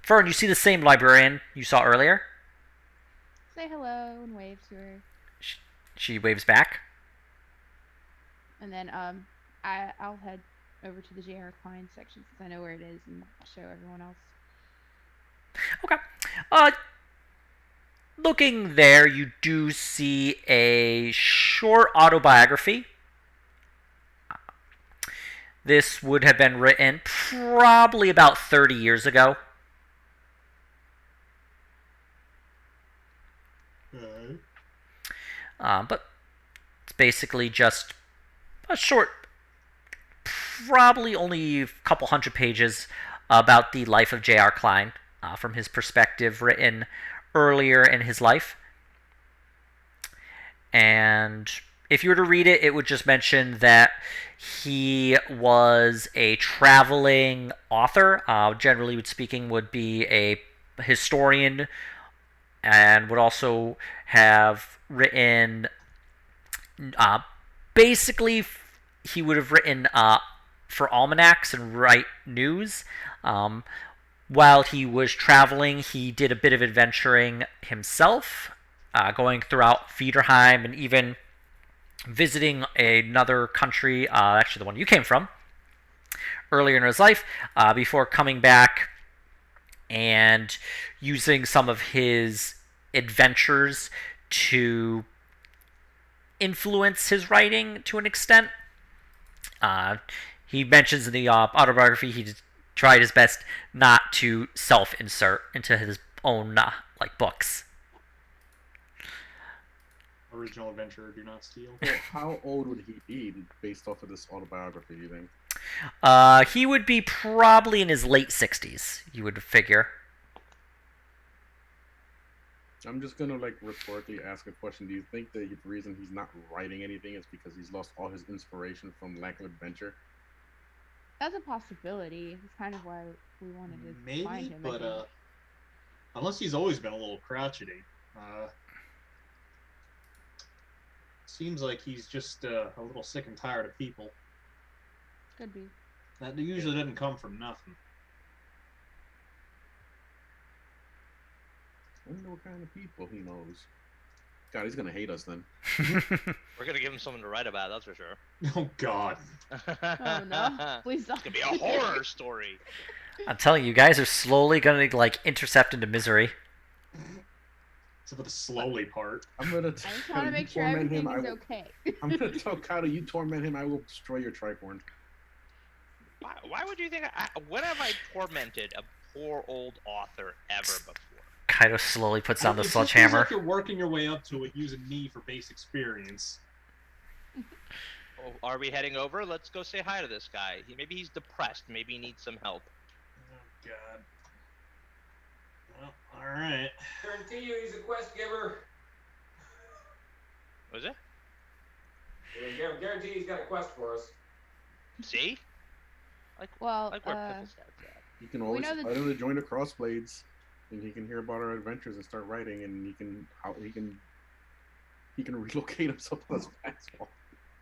Fern, you see the same librarian you saw earlier. Say hello and wave to her. She waves back. And then I'll head over to the J.R. Klein section since I know where it is and show everyone else. Okay. Looking there, you do see a short autobiography. This would have been written probably about 30 years ago. But it's basically just a short, probably only a couple hundred pages about the life of J.R. Klein from his perspective, written earlier in his life. And if you were to read it, it would just mention that he was a traveling author. Generally speaking, would be a historian, and would also have written. Basically, he would have written for almanacs and write news. While he was traveling, he did a bit of adventuring himself, going throughout Viderheim and even visiting another country, actually the one you came from, earlier in his life, before coming back and using some of his adventures to influence his writing to an extent. He mentions in the autobiography he tried his best not to self-insert into his own books. Original adventurer, do not steal. Well, how old would he be based off of this autobiography, do you think? He would be probably in his late 60s, you would figure. I'm just gonna rhetorically ask a question. Do you think that the reason he's not writing anything is because he's lost all his inspiration from lack of adventure? That's a possibility. It's kind of why we wanted to find Maybe, him. but unless he's always been a little crotchety. Seems like he's just a little sick and tired of people. Could be. That usually doesn't come from nothing. I wonder what kind of people he knows. God, he's gonna hate us then. We're gonna give him something to write about, that's for sure. Oh God. Oh no! Please don't. It's gonna be a horror story. I'm telling you, you guys are slowly gonna intercept into misery. Except for the slowly part. I'm gonna I just want to make sure everything is okay. I'm gonna tell Kyle, you torment him, I will destroy your tricorn. Why would you think when have I tormented a poor old author ever before? Kaido slowly puts down the It just feels sledgehammer. like you're working your way up to it using me for base experience. Oh, are we heading over? Let's go say hi to this guy. Maybe he's depressed. Maybe he needs some help. Oh God. Well, all right. Guarantee you he's a quest giver. Was it? Guarantee he's got a quest for us. See? Well, Like where Pickle Stats at. You can always know that- invite him to join the Crossblades, and he can hear about our adventures and start writing, and he can relocate himself to us fastball.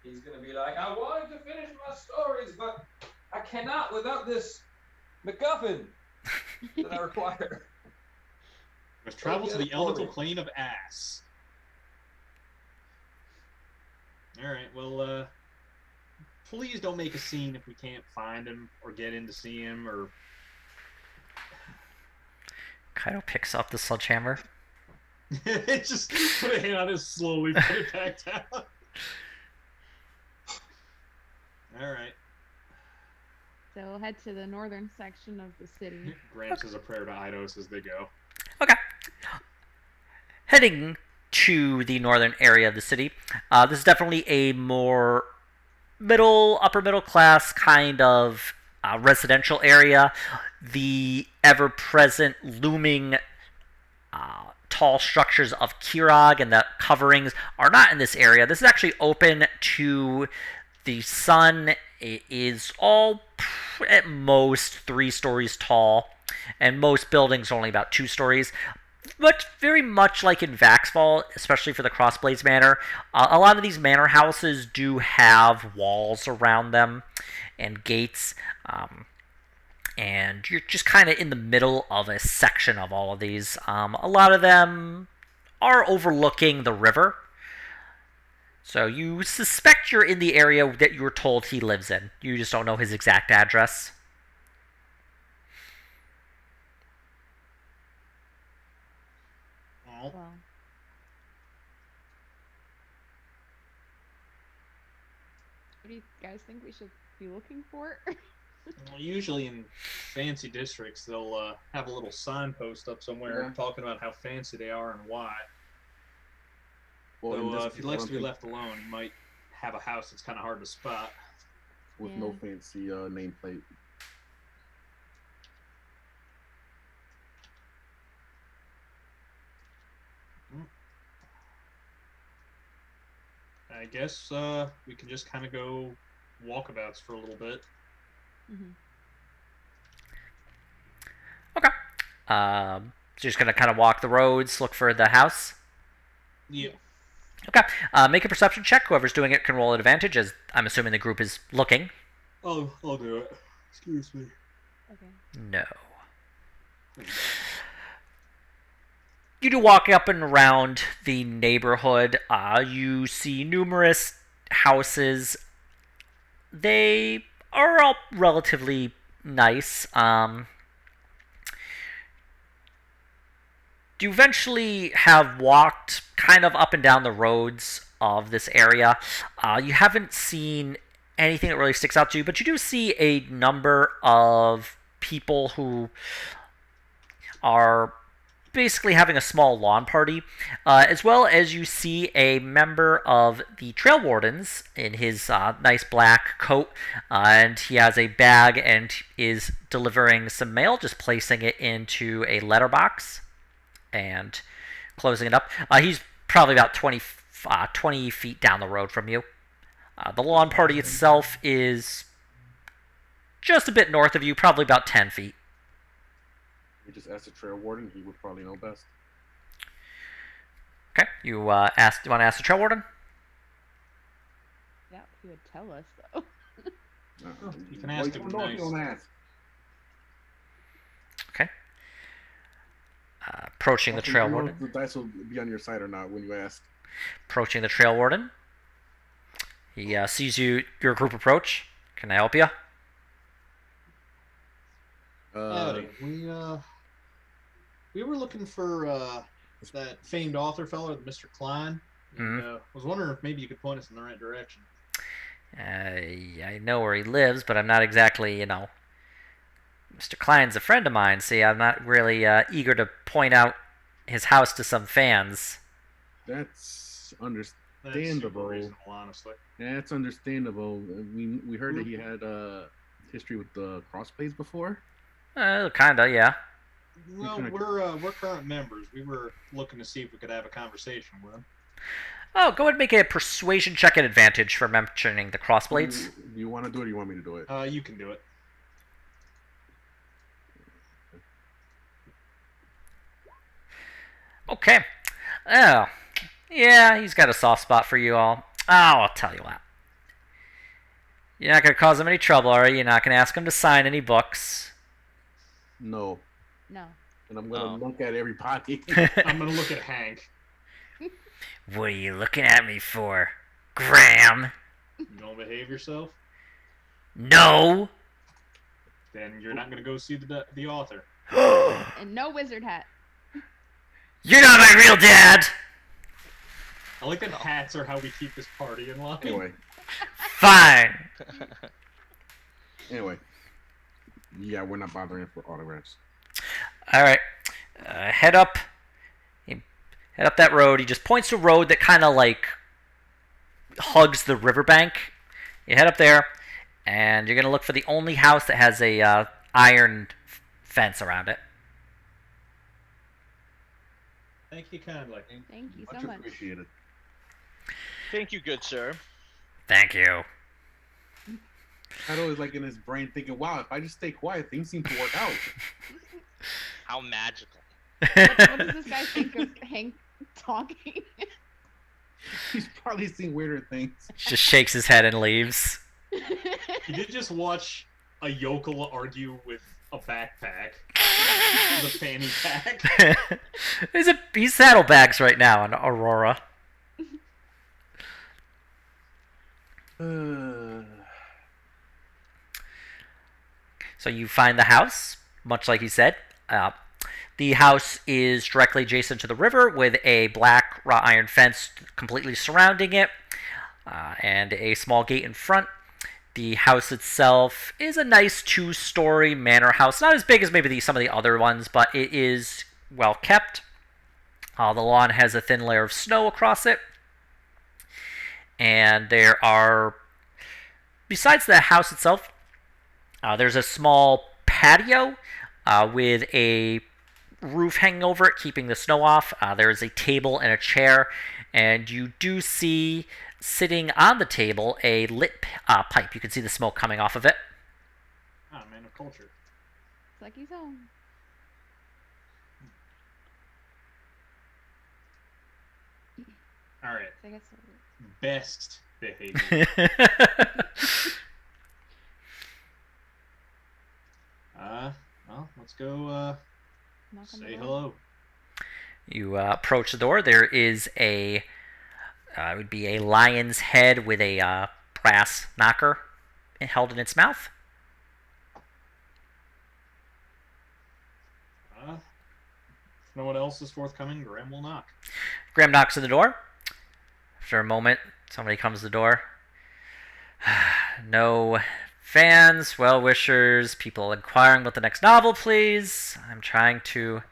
He's gonna be like, I wanted to finish my stories, but I cannot without this MacGuffin that I require. Let's travel to the elemental plane of ass. All right. Well, please don't make a scene if we can't find him or get in to see him or. Kaido picks up the sledgehammer. Just put a hand on it slowly, put it back down. All right. So we'll head to the northern section of the city. Grant says a prayer to Eidos as they go. Okay. Heading to the northern area of the city. This is definitely a more upper middle class kind of residential area. The ever-present looming tall structures of Kirog and the coverings are not in this area. This is actually open to the sun. It is all at most 3 stories tall, and most buildings are only about 2 stories. but very much like in Vaxfall, especially for the Crossblades Manor, a lot of these manor houses do have walls around them and gates, and you're just kind of in the middle of a section of all of these. A lot of them are overlooking the river, so you suspect you're in the area that you were told he lives in. You just don't know his exact address. Well, Well, what do you guys think we should be looking for? usually in fancy districts, they'll have a little signpost up somewhere Yeah. talking about how fancy they are and why. Well, in So this if he case, I likes don't to be think left alone, he might have a house that's kind of hard to spot. with no Yeah. fancy nameplate. I guess we can just kind of go walkabouts for a little bit. Mm-hmm. Okay. So you're just gonna kind of walk the roads, look for the house. Yeah. Okay. Make a perception check. Whoever's doing it can roll an advantage, as I'm assuming the group is looking. I'll do it. Excuse me. Okay. No. You do walk up and around the neighborhood. You see numerous houses. They are all relatively nice. You eventually have walked kind of up and down the roads of this area. You haven't seen anything that really sticks out to you, but you do see a number of people who are basically having a small lawn party, as well as you see a member of the Trail Wardens in his nice black coat, and he has a bag and is delivering some mail, just placing it into a letterbox and closing it up. He's probably about 20 feet down the road from you. The lawn party itself is just a bit north of you, probably about 10 feet. You just ask the trail warden; he would probably know best. Okay, you want to ask the trail warden? Yeah, he would tell us though. You can ask him You don't know if you nice. don't ask. Okay. Approaching the Also, trail you know warden. if the dice will be on your side or not when you ask. Approaching the trail warden. He sees your group approach. Can I help you? Howdy. We were looking for that famed author fellow, Mr. Klein. And, was wondering if maybe you could point us in the right direction. I know where he lives, but I'm not exactly, Mr. Klein's a friend of mine. See, I'm not really eager to point out his house to some fans. That's That's super understandable. reasonable, honestly. That's understandable. We heard that he had history with the crossplays before. Kinda, yeah. Well, kinda- we're current members. We were looking to see if we could have a conversation with him. Oh, go ahead and make a persuasion check at advantage for mentioning the crossblades. Do you want to do it or do you want me to do it? You can do it. Okay. Oh, yeah, he's got a soft spot for you all. Oh, I'll tell you what. You're not going to cause him any trouble, are you? You're not going to ask him to sign any books. No. No. And I'm going to look at everybody. I'm gonna look at Hank. What are you looking at me for, Graham? You don't behave yourself, No. then you're not gonna go see the author. And no wizard hat. You're not my real dad. I like that hats are how we keep this party in line. Anyway. Fine. Anyway. Yeah, we're not bothering for autographs. All right. Head up. Head up that road. He just points to a road that kind of like hugs the riverbank. You head up there, and you're gonna look for the only house that has a iron fence around it. Thank you kindly. Thank you so Much much. appreciated. Thank you, good sir. Thank you. Shadow is like in his brain thinking, wow, if I just stay quiet, things seem to work out. How magical. What does this guy think of Hank talking? He's probably seen weirder things. Just shakes his head and leaves. You did just watch a yokel argue with a backpack, with a fanny pack. He's saddlebags right now on Aurora. So you find the house, much like you said. The house is directly adjacent to the river with a black wrought iron fence completely surrounding it, and a small gate in front. The house itself is a nice two-story manor house. Not as big as maybe some of the other ones, but it is well kept. The lawn has a thin layer of snow across it. And there are, besides the house itself, there's a small patio with a roof hanging over it, keeping the snow off. There is a table and a chair, and you do see sitting on the table a lit pipe. You can see the smoke coming off of it. Ah, man of culture. It's like he's home. All right. So I guess Best behavior. Well, let's go knock on the say door. hello. You approach the door. There is it would be a lion's head with a brass knocker held in its mouth. If no one else is forthcoming, Graham will knock. Graham knocks on the door. After a moment, somebody comes to the door. No fans, well-wishers, people inquiring about the next novel, please. I'm trying to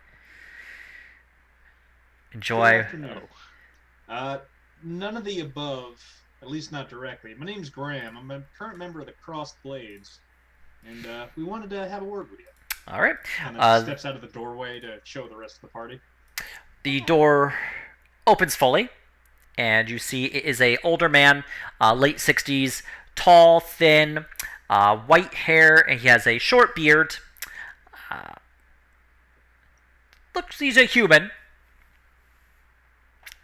enjoy. Good afternoon. None of the above, at least not directly. My name's Graham. I'm a current member of the Crossed Blades, and we wanted to have a word with you. All right. Kind of steps out of the doorway to show the rest of the party. The door opens fully, and you see it is a older man, late 60s, tall, thin, white hair, and he has a short beard. Looks, he's a human.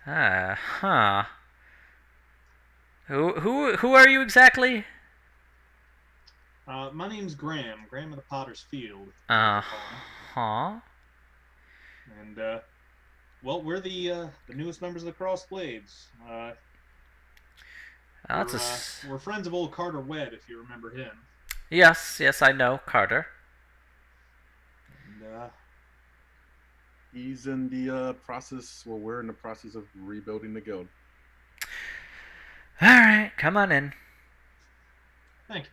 Huh. Who are you exactly? My name's Graham of the Potter's Field. Huh. And well, we're the newest members of the Crossed Blades. We're friends of old Carter Webb, if you remember him. Yes, I know Carter. And He's in the process. Well, we're in the process of rebuilding the guild. All right, come on in. thank you.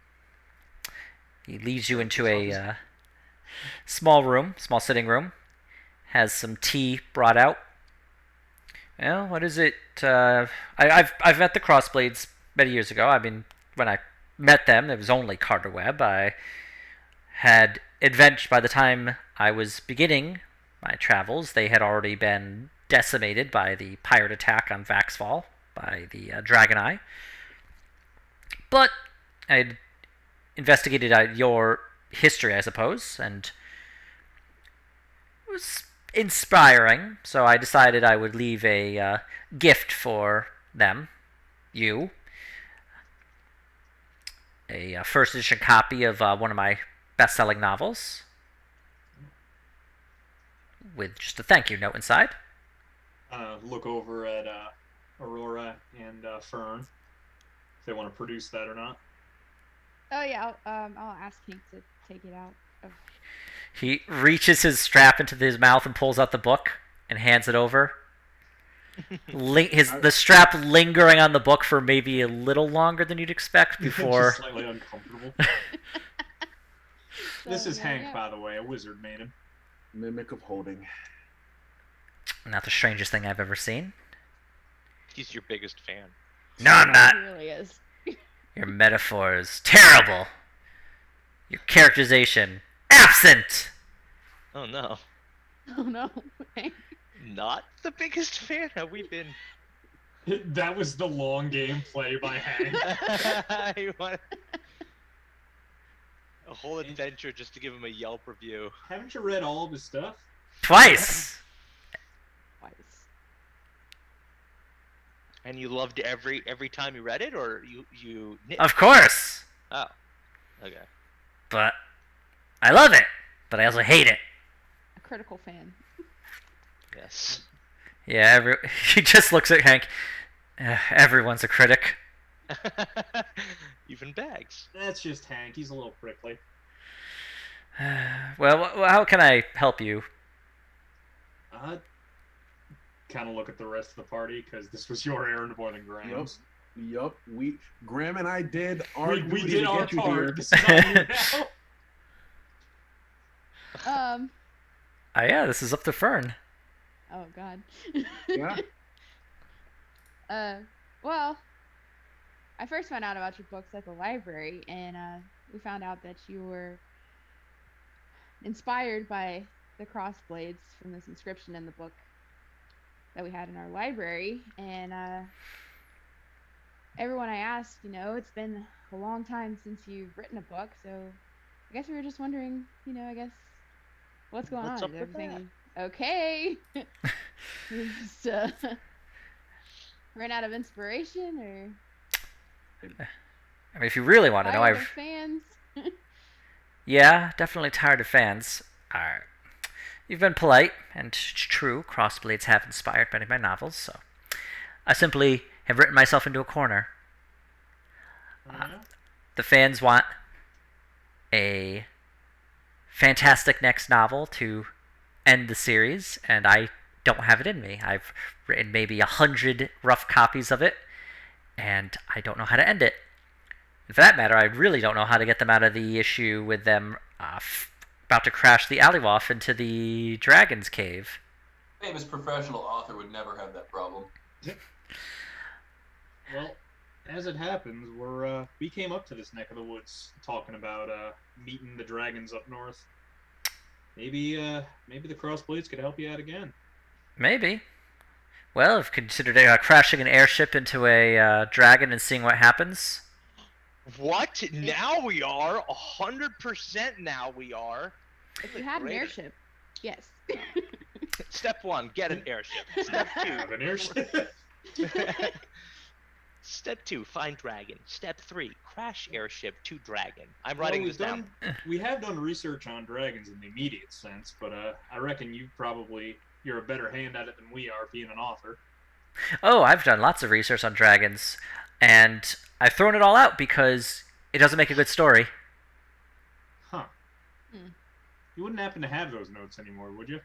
He leads you into a small room, small sitting room. Has some tea brought out. Well, what is it? I've met the Crossblades many years ago. I mean, when I met them, it was only Carter Webb. I had adventure by the time I was beginning my travels. They had already been decimated by the pirate attack on Vaxfall by the Dragon Eye. But I'd investigated your history, I suppose, and it was inspiring, so I decided I would leave a gift for them, you. A first edition copy of one of my best-selling novels, with just a thank you note inside. Look over at Aurora and Fern, if they want to produce that or not. Oh yeah, I'll ask Hank to take it out. Of... He reaches his strap into his mouth and pulls out the book and hands it over. The strap lingering on the book for maybe a little longer than you'd expect before. Just slightly uncomfortable. This is Hank, by the way. A wizard made him. Mimic of holding. Not the strangest thing I've ever seen. He's your biggest fan. No, I'm not. He really is. Your metaphor is terrible. Your characterization absent. Oh no. Oh no. Hank. Not the biggest fan. Have we been? That was the long game play by Hank. You want a whole adventure just to give him a Yelp review. Haven't you read all of his stuff? Twice. Twice. And you loved every time you read it, or you nit? Of course. Oh, okay. But I love it. But I also hate it. A critical fan. Yes. Yeah, he just looks at Hank. Everyone's a critic. Even Bags. That's just Hank. He's a little prickly. Well, how can I help you? Kind of look at the rest of the party because this was your errand more than Graham's. Yup. Graham and I did our We duty did to our get you here. part. This is on you now. Yeah, this is up to Fern. Oh God. Yeah. Well, I first found out about your books at the library, and we found out that you were inspired by the crossblades from this inscription in the book that we had in our library. And everyone I asked, it's been a long time since you've written a book, so I guess we were just wondering, I guess what's going What's on? up Is with everything okay? You just ran out of inspiration, or I mean, if you really want to know, tired of fans? Yeah, definitely tired of fans. You've been polite, and it's true, crossblades have inspired many of my novels, so I simply have written myself into a corner. The fans want a fantastic next novel to end the series, and I don't have it in me. I've written maybe 100 rough copies of it, and I don't know how to end it. And for that matter, I really don't know how to get them out of the issue with them about to crash the Alleywaff into the Dragon's Cave. Famous professional author would never have that problem. Well, as it happens, we came up to this neck of the woods talking about meeting the dragons up north. Maybe the crossblades could help you out again. Maybe. Well, I've considered crashing an airship into a dragon and seeing what happens. What? Now we are 100%. Now we are. If you had an airship, yes. Step 1, get an airship. Step 2, Have an airship. Step 2, find dragon. Step 3, crash airship to dragon. I'm writing this down. We have done research on dragons in the immediate sense, but I reckon you're a better hand at it than we are, being an author. Oh, I've done lots of research on dragons, and I've thrown it all out because it doesn't make a good story. Huh. You wouldn't happen to have those notes anymore, would you?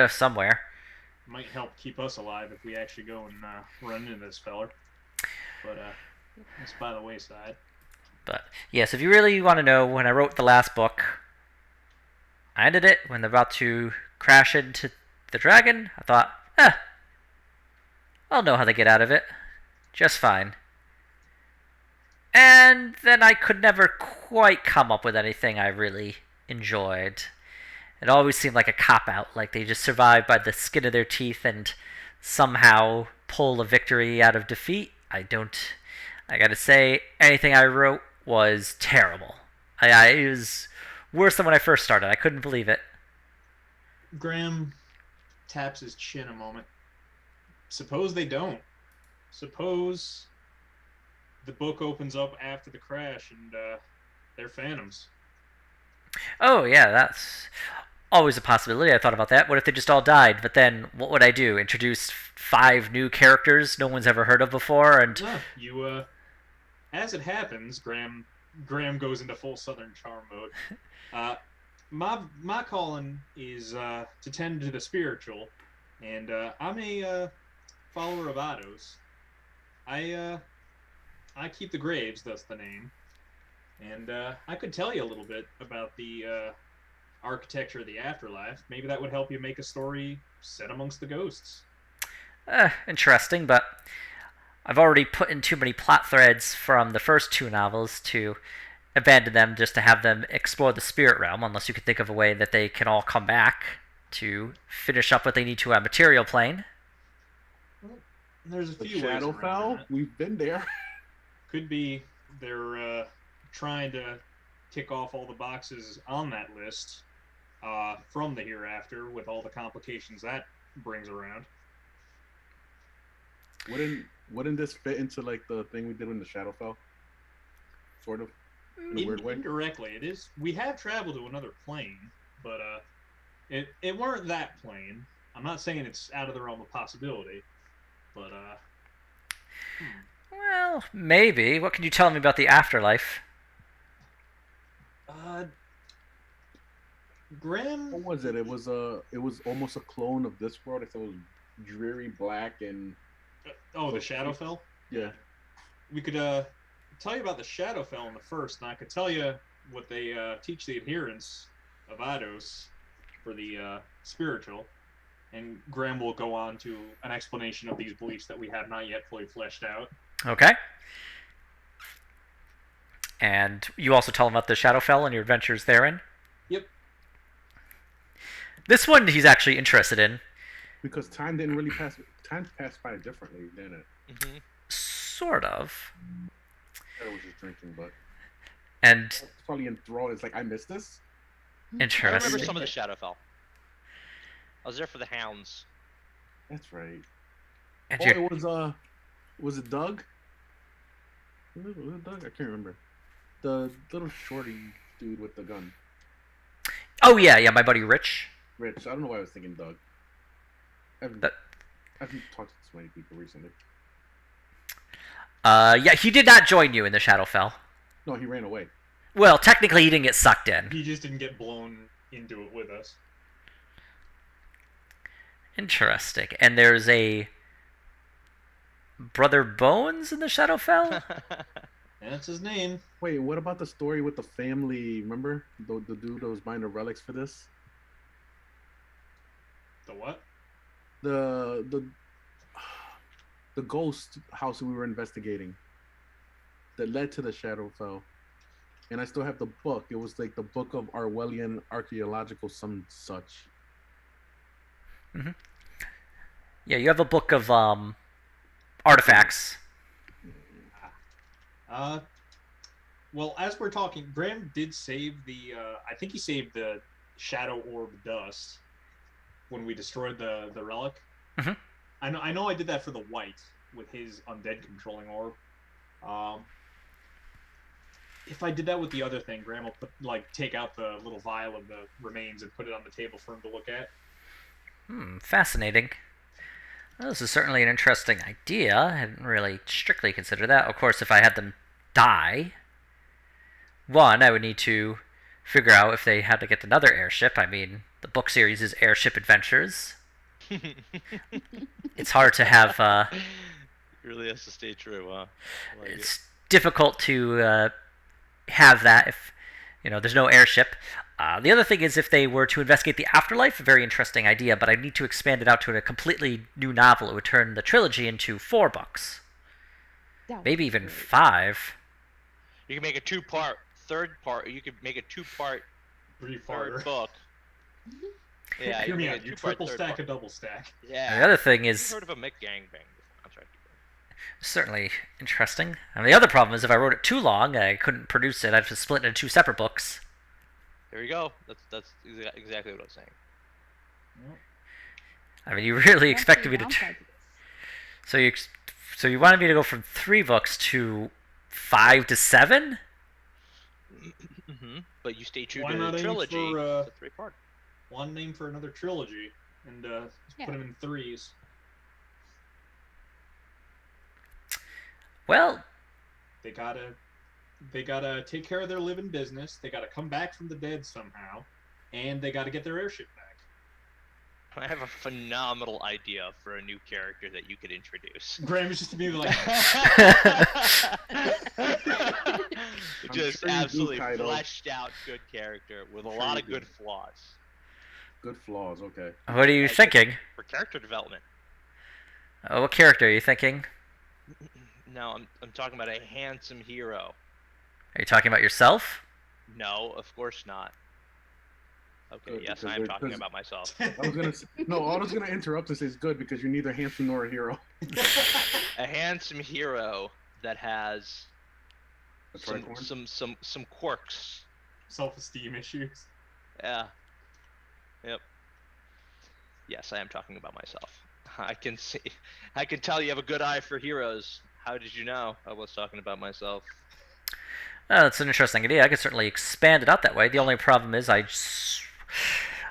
Somewhere. Might help keep us alive if we actually go and run into this feller. But that's by the wayside. But yes, if you really want to know, when I wrote the last book, I ended it when they're about to crash into the dragon. I thought, I'll know how to get out of it. Just fine. And then I could never quite come up with anything I really enjoyed. It always seemed like a cop-out, like they just survived by the skin of their teeth and somehow pull a victory out of defeat. I gotta say, anything I wrote was terrible. It was worse than when I first started. I couldn't believe it. Graham taps his chin a moment. Suppose they don't. Suppose the book opens up after the crash and they're phantoms. Oh, yeah, that's always a possibility. I thought about that. What if they just all died? But then, what would I do? Introduce 5 new characters no one's ever heard of before? And you, as it happens, Graham goes into full Southern charm mode. My calling is to tend to the spiritual, and I'm a follower of Otto's. I keep the graves, thus the name, and I could tell you a little bit about the architecture of the afterlife. Maybe that would help you make a story set amongst the ghosts. Interesting, but I've already put in too many plot threads from the first 2 novels to abandon them just to have them explore the spirit realm, unless you could think of a way that they can all come back to finish up what they need to on material plane. Well, there's a The few ways around Shadowfell? that. We've been there. Could be they're trying to tick off all the boxes on that list, from the hereafter with all the complications that brings around. Wouldn't this fit into like the thing we did in the Shadowfell? Sort of, in a weird way. Indirectly, it is. We have traveled to another plane, but it weren't that plane. I'm not saying it's out of the realm of possibility, but Well, maybe. What can you tell me about the afterlife? Graham. What was it? It was almost a clone of this world. It was dreary, black, and Oh, the Shadowfell. yeah. We could tell you about the Shadowfell in the first, and I could tell you what they teach the adherents of Eidos for the spiritual. And Graham will go on to an explanation of these beliefs that we have not yet fully fleshed out. Okay. And you also tell him about the Shadowfell and your adventures therein? Yep. This one he's actually interested in. Because time didn't really pass. Time passed by differently, didn't it? Mm-hmm. Sort of. I was just drinking, but And it's probably enthralled. It's like I missed this. I remember interesting. some of the Shadowfell. I was there for the hounds. That's right. And Oh, you're- it was it Doug? Was it Doug? I can't remember. The little shorty dude with the gun. Oh yeah, my buddy Rich. Rich. I don't know why I was thinking Doug. That- I've talked to so many people recently. Yeah, he did not join you in the Shadowfell. No, he ran away. Well, technically he didn't get sucked in. He just didn't get blown into it with us. Interesting. And there's a Brother Bones in the Shadowfell? That's his name. Wait, what about the story with the family? Remember the dude that was buying the relics for this? The what? The ghost house we were investigating that led to the Shadowfell. And I still have the book. It was like the book of Orwellian archaeological some such. Mm-hmm. Yeah, you have a book of artifacts. Well, as we're talking, Graham did save the. I think he saved the Shadow Orb dust when we destroyed the relic. Mhm. I know I did that for the white with his undead controlling orb. If I did that with the other thing, Graham will take out the little vial of the remains and put it on the table for him to look at. Fascinating. Well, this is certainly an interesting idea. I hadn't really strictly considered that. Of course, if I had them die, one, I would need to figure out if they had to get another airship. I mean, the book series is Airship Adventures. It's hard to have. It really has to stay true, huh? It's difficult to have that if there's no airship. The other thing is if they were to investigate the afterlife, a very interesting idea, but I need to expand it out to a completely new novel. It would turn the trilogy into 4 books. Maybe even 5. You can make a 2-part, third part. You could make a 2-part third book. Yeah, Hear you me make out. a You 2-part triple third stack book. a double stack. Yeah. The other thing You've is heard of a McGangbang before. That's right. certainly interesting. And the other problem is if I wrote it too long, I couldn't produce it. I'd have to split it into 2 separate books. There you go. That's exactly what I was saying. I mean, you really expected me to. So you wanted me to go from 3 books to 5 to 7? Mm-hmm. But you stay true Why to not the aim trilogy. for, It's a 3-part. One name for another trilogy, and put them in 3s. Well, They gotta take care of their living business. They gotta come back from the dead somehow, and they gotta get their airship back. I have a phenomenal idea for a new character that you could introduce. Graham is just immediately like, Just sure you do, absolutely Kaido. fleshed out good character with a lot you of do. good flaws Good flaws. Okay. what are you thinking? for character development. What character are you thinking? No, I'm talking about a handsome hero. Are you talking about yourself? No, of course not. Okay, Good, yes, because I am they're- talking because- about myself. I was gonna no. I was gonna interrupt and say it's good because you're neither handsome nor a hero. A handsome hero that has A some, tricorn? some some some quirks. self-esteem issues. Yeah. Yep. Yes, I am talking about myself. I can see. I can tell you have a good eye for heroes. How did you know I was talking about myself? That's an interesting idea. I could certainly expand it out that way. The only problem is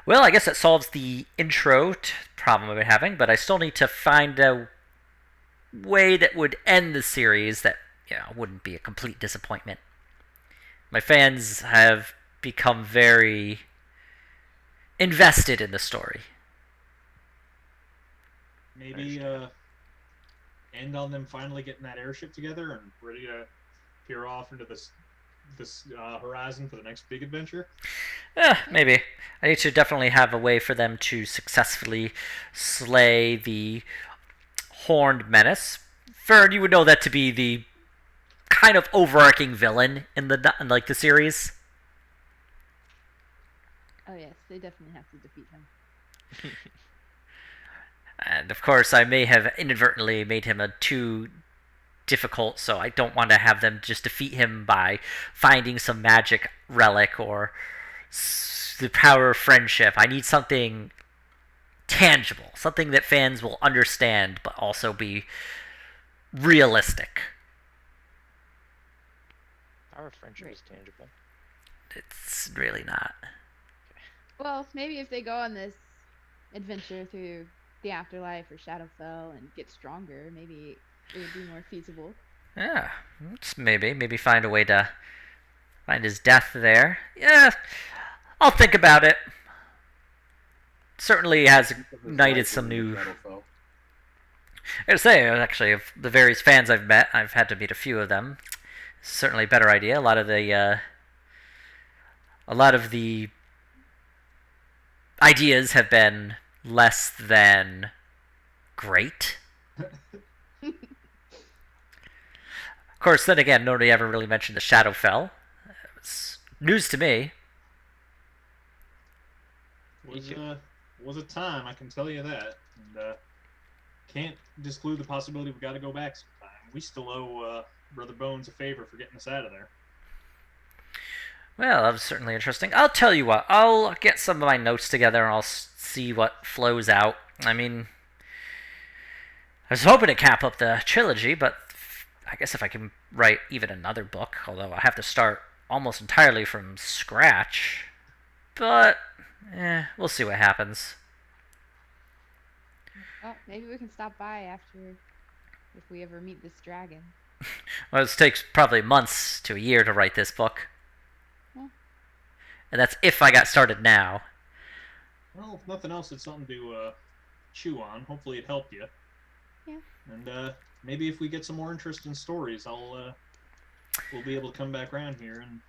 well, I guess that solves the intro problem I've been having, but I still need to find a way that would end the series that, wouldn't be a complete disappointment. My fans have become very invested in the story. Maybe end on them finally getting that airship together and ready to peer off into this horizon for the next big adventure. Maybe. I need to definitely have a way for them to successfully slay the Horned Menace. Fern, you would know that to be the kind of overarching villain in the series. Oh yes, they definitely have to defeat him. And of course, I may have inadvertently made him a too difficult, so I don't want to have them just defeat him by finding some magic relic or the power of friendship. I need something tangible, something that fans will understand, but also be realistic. Our friendship is tangible. It's really not. Well, maybe if they go on this adventure through the afterlife or Shadowfell and get stronger, maybe it would be more feasible. Yeah, maybe find a way to find his death there. Yeah, I'll think about it. Certainly has ignited some new. I gotta say, actually, of the various fans I've met, I've had to meet a few of them. Certainly a better idea. A lot of the ideas have been less than great. Of course, then again, nobody ever really mentioned the Shadowfell. It's news to me. Was a time, I can tell you that. And can't disclude the possibility we've got to go back sometime. We still owe Brother Bones a favor for getting us out of there. Well, that was certainly interesting. I'll tell you what. I'll get some of my notes together and I'll see what flows out. I mean, I was hoping to cap up the trilogy, but I guess if I can write even another book, although I have to start almost entirely from scratch. But, we'll see what happens. Well, maybe we can stop by after, if we ever meet this dragon. Well, it takes probably months to a year to write this book. Well, And that's if I got started now. Well, if nothing else, it's something to chew on. Hopefully it helped you. Yeah. And maybe if we get some more interesting stories, we'll be able to come back around here and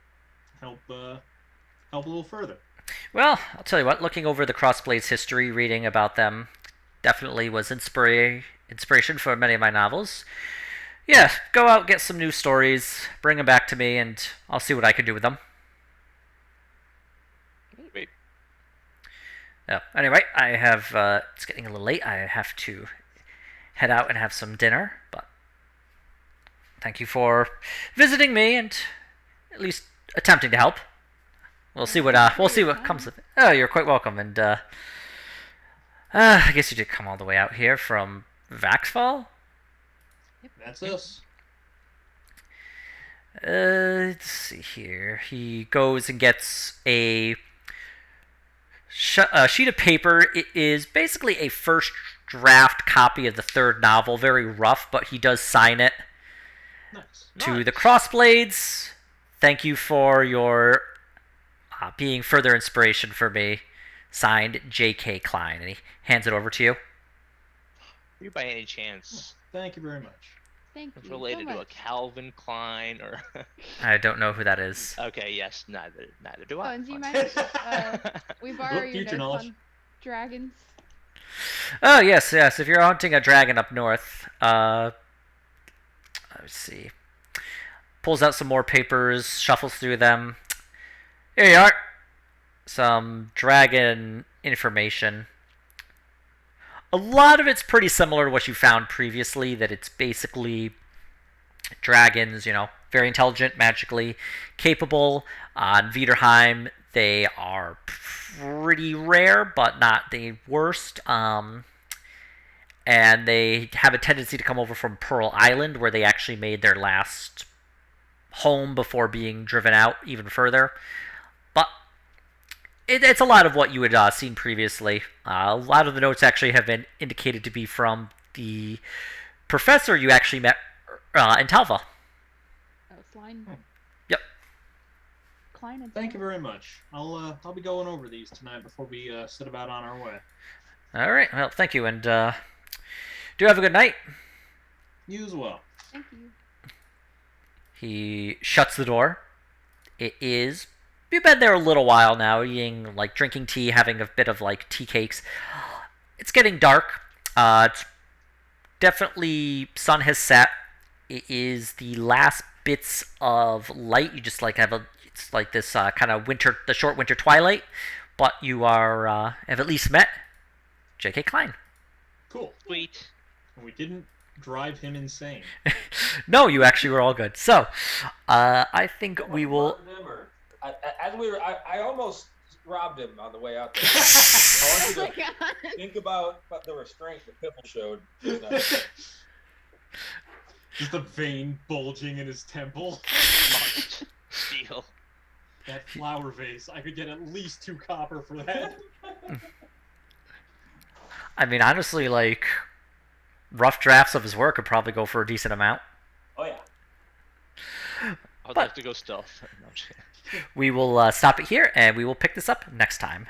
help a little further. Well, I'll tell you what, looking over the Crossblades history, reading about them, definitely was inspiration for many of my novels. Yeah, go out, get some new stories, bring them back to me, and I'll see what I can do with them. Wait. Yeah. Anyway, I have, it's getting a little late. I have to head out and have some dinner, but thank you for visiting me and at least attempting to help. We'll see what comes of it. Oh, you're quite welcome. And I guess you did come all the way out here from Vaxfall. That's us. Let's see here. He goes and gets a sheet of paper. It is basically a first draft copy of the third novel. Very rough, but he does sign it. Nice. To the Crossblades. Thank you for your being further inspiration for me. Signed, J.K. Klein. And he hands it over to you. Are you by any chance Thank you very much. thank you related so to a much. Calvin Klein or? I don't know who that is. Okay, yes, neither do Oh, I. and do you Fine. mind we borrow your Future notes knowledge. on dragons? Oh, yes. If you're hunting a dragon up north, let's see. Pulls out some more papers, shuffles through them. Here you are. Some dragon information. A lot of it's pretty similar to what you found previously, that it's basically dragons, very intelligent, magically capable. On Viderheim, They are pretty rare, but not the worst. And they have a tendency to come over from Pearl Island, where they actually made their last home before being driven out even further. But it's a lot of what you had seen previously. A lot of the notes actually have been indicated to be from the professor you actually met in Talva. Oh, Klein. Yep. Klein and Thank you very much. I'll be going over these tonight before we set about on our way. All right. Well, thank you, and do have a good night. You as well. Thank you. He shuts the door. It is. You've been there a little while now, eating, like, drinking tea, having a bit of, like, tea cakes. It's getting dark. It's definitely, sun has set. It is the last bits of light. You just, like, it's like this kind of the short winter twilight. But you have at least met J.K. Klein. Cool. Sweet. And we didn't drive him insane. No, you actually were all good. So, I think we will. I almost robbed him on the way out there. I want you to God. think about the restraint that Piffle showed. Just a vein bulging in his temple. Must steal. That flower vase, I could get at least 2 copper for that. I mean, honestly, like, rough drafts of his work could probably go for a decent amount. Oh yeah. I'd like to go stealth. No, I'm just kidding. We will stop it here, and we will pick this up next time.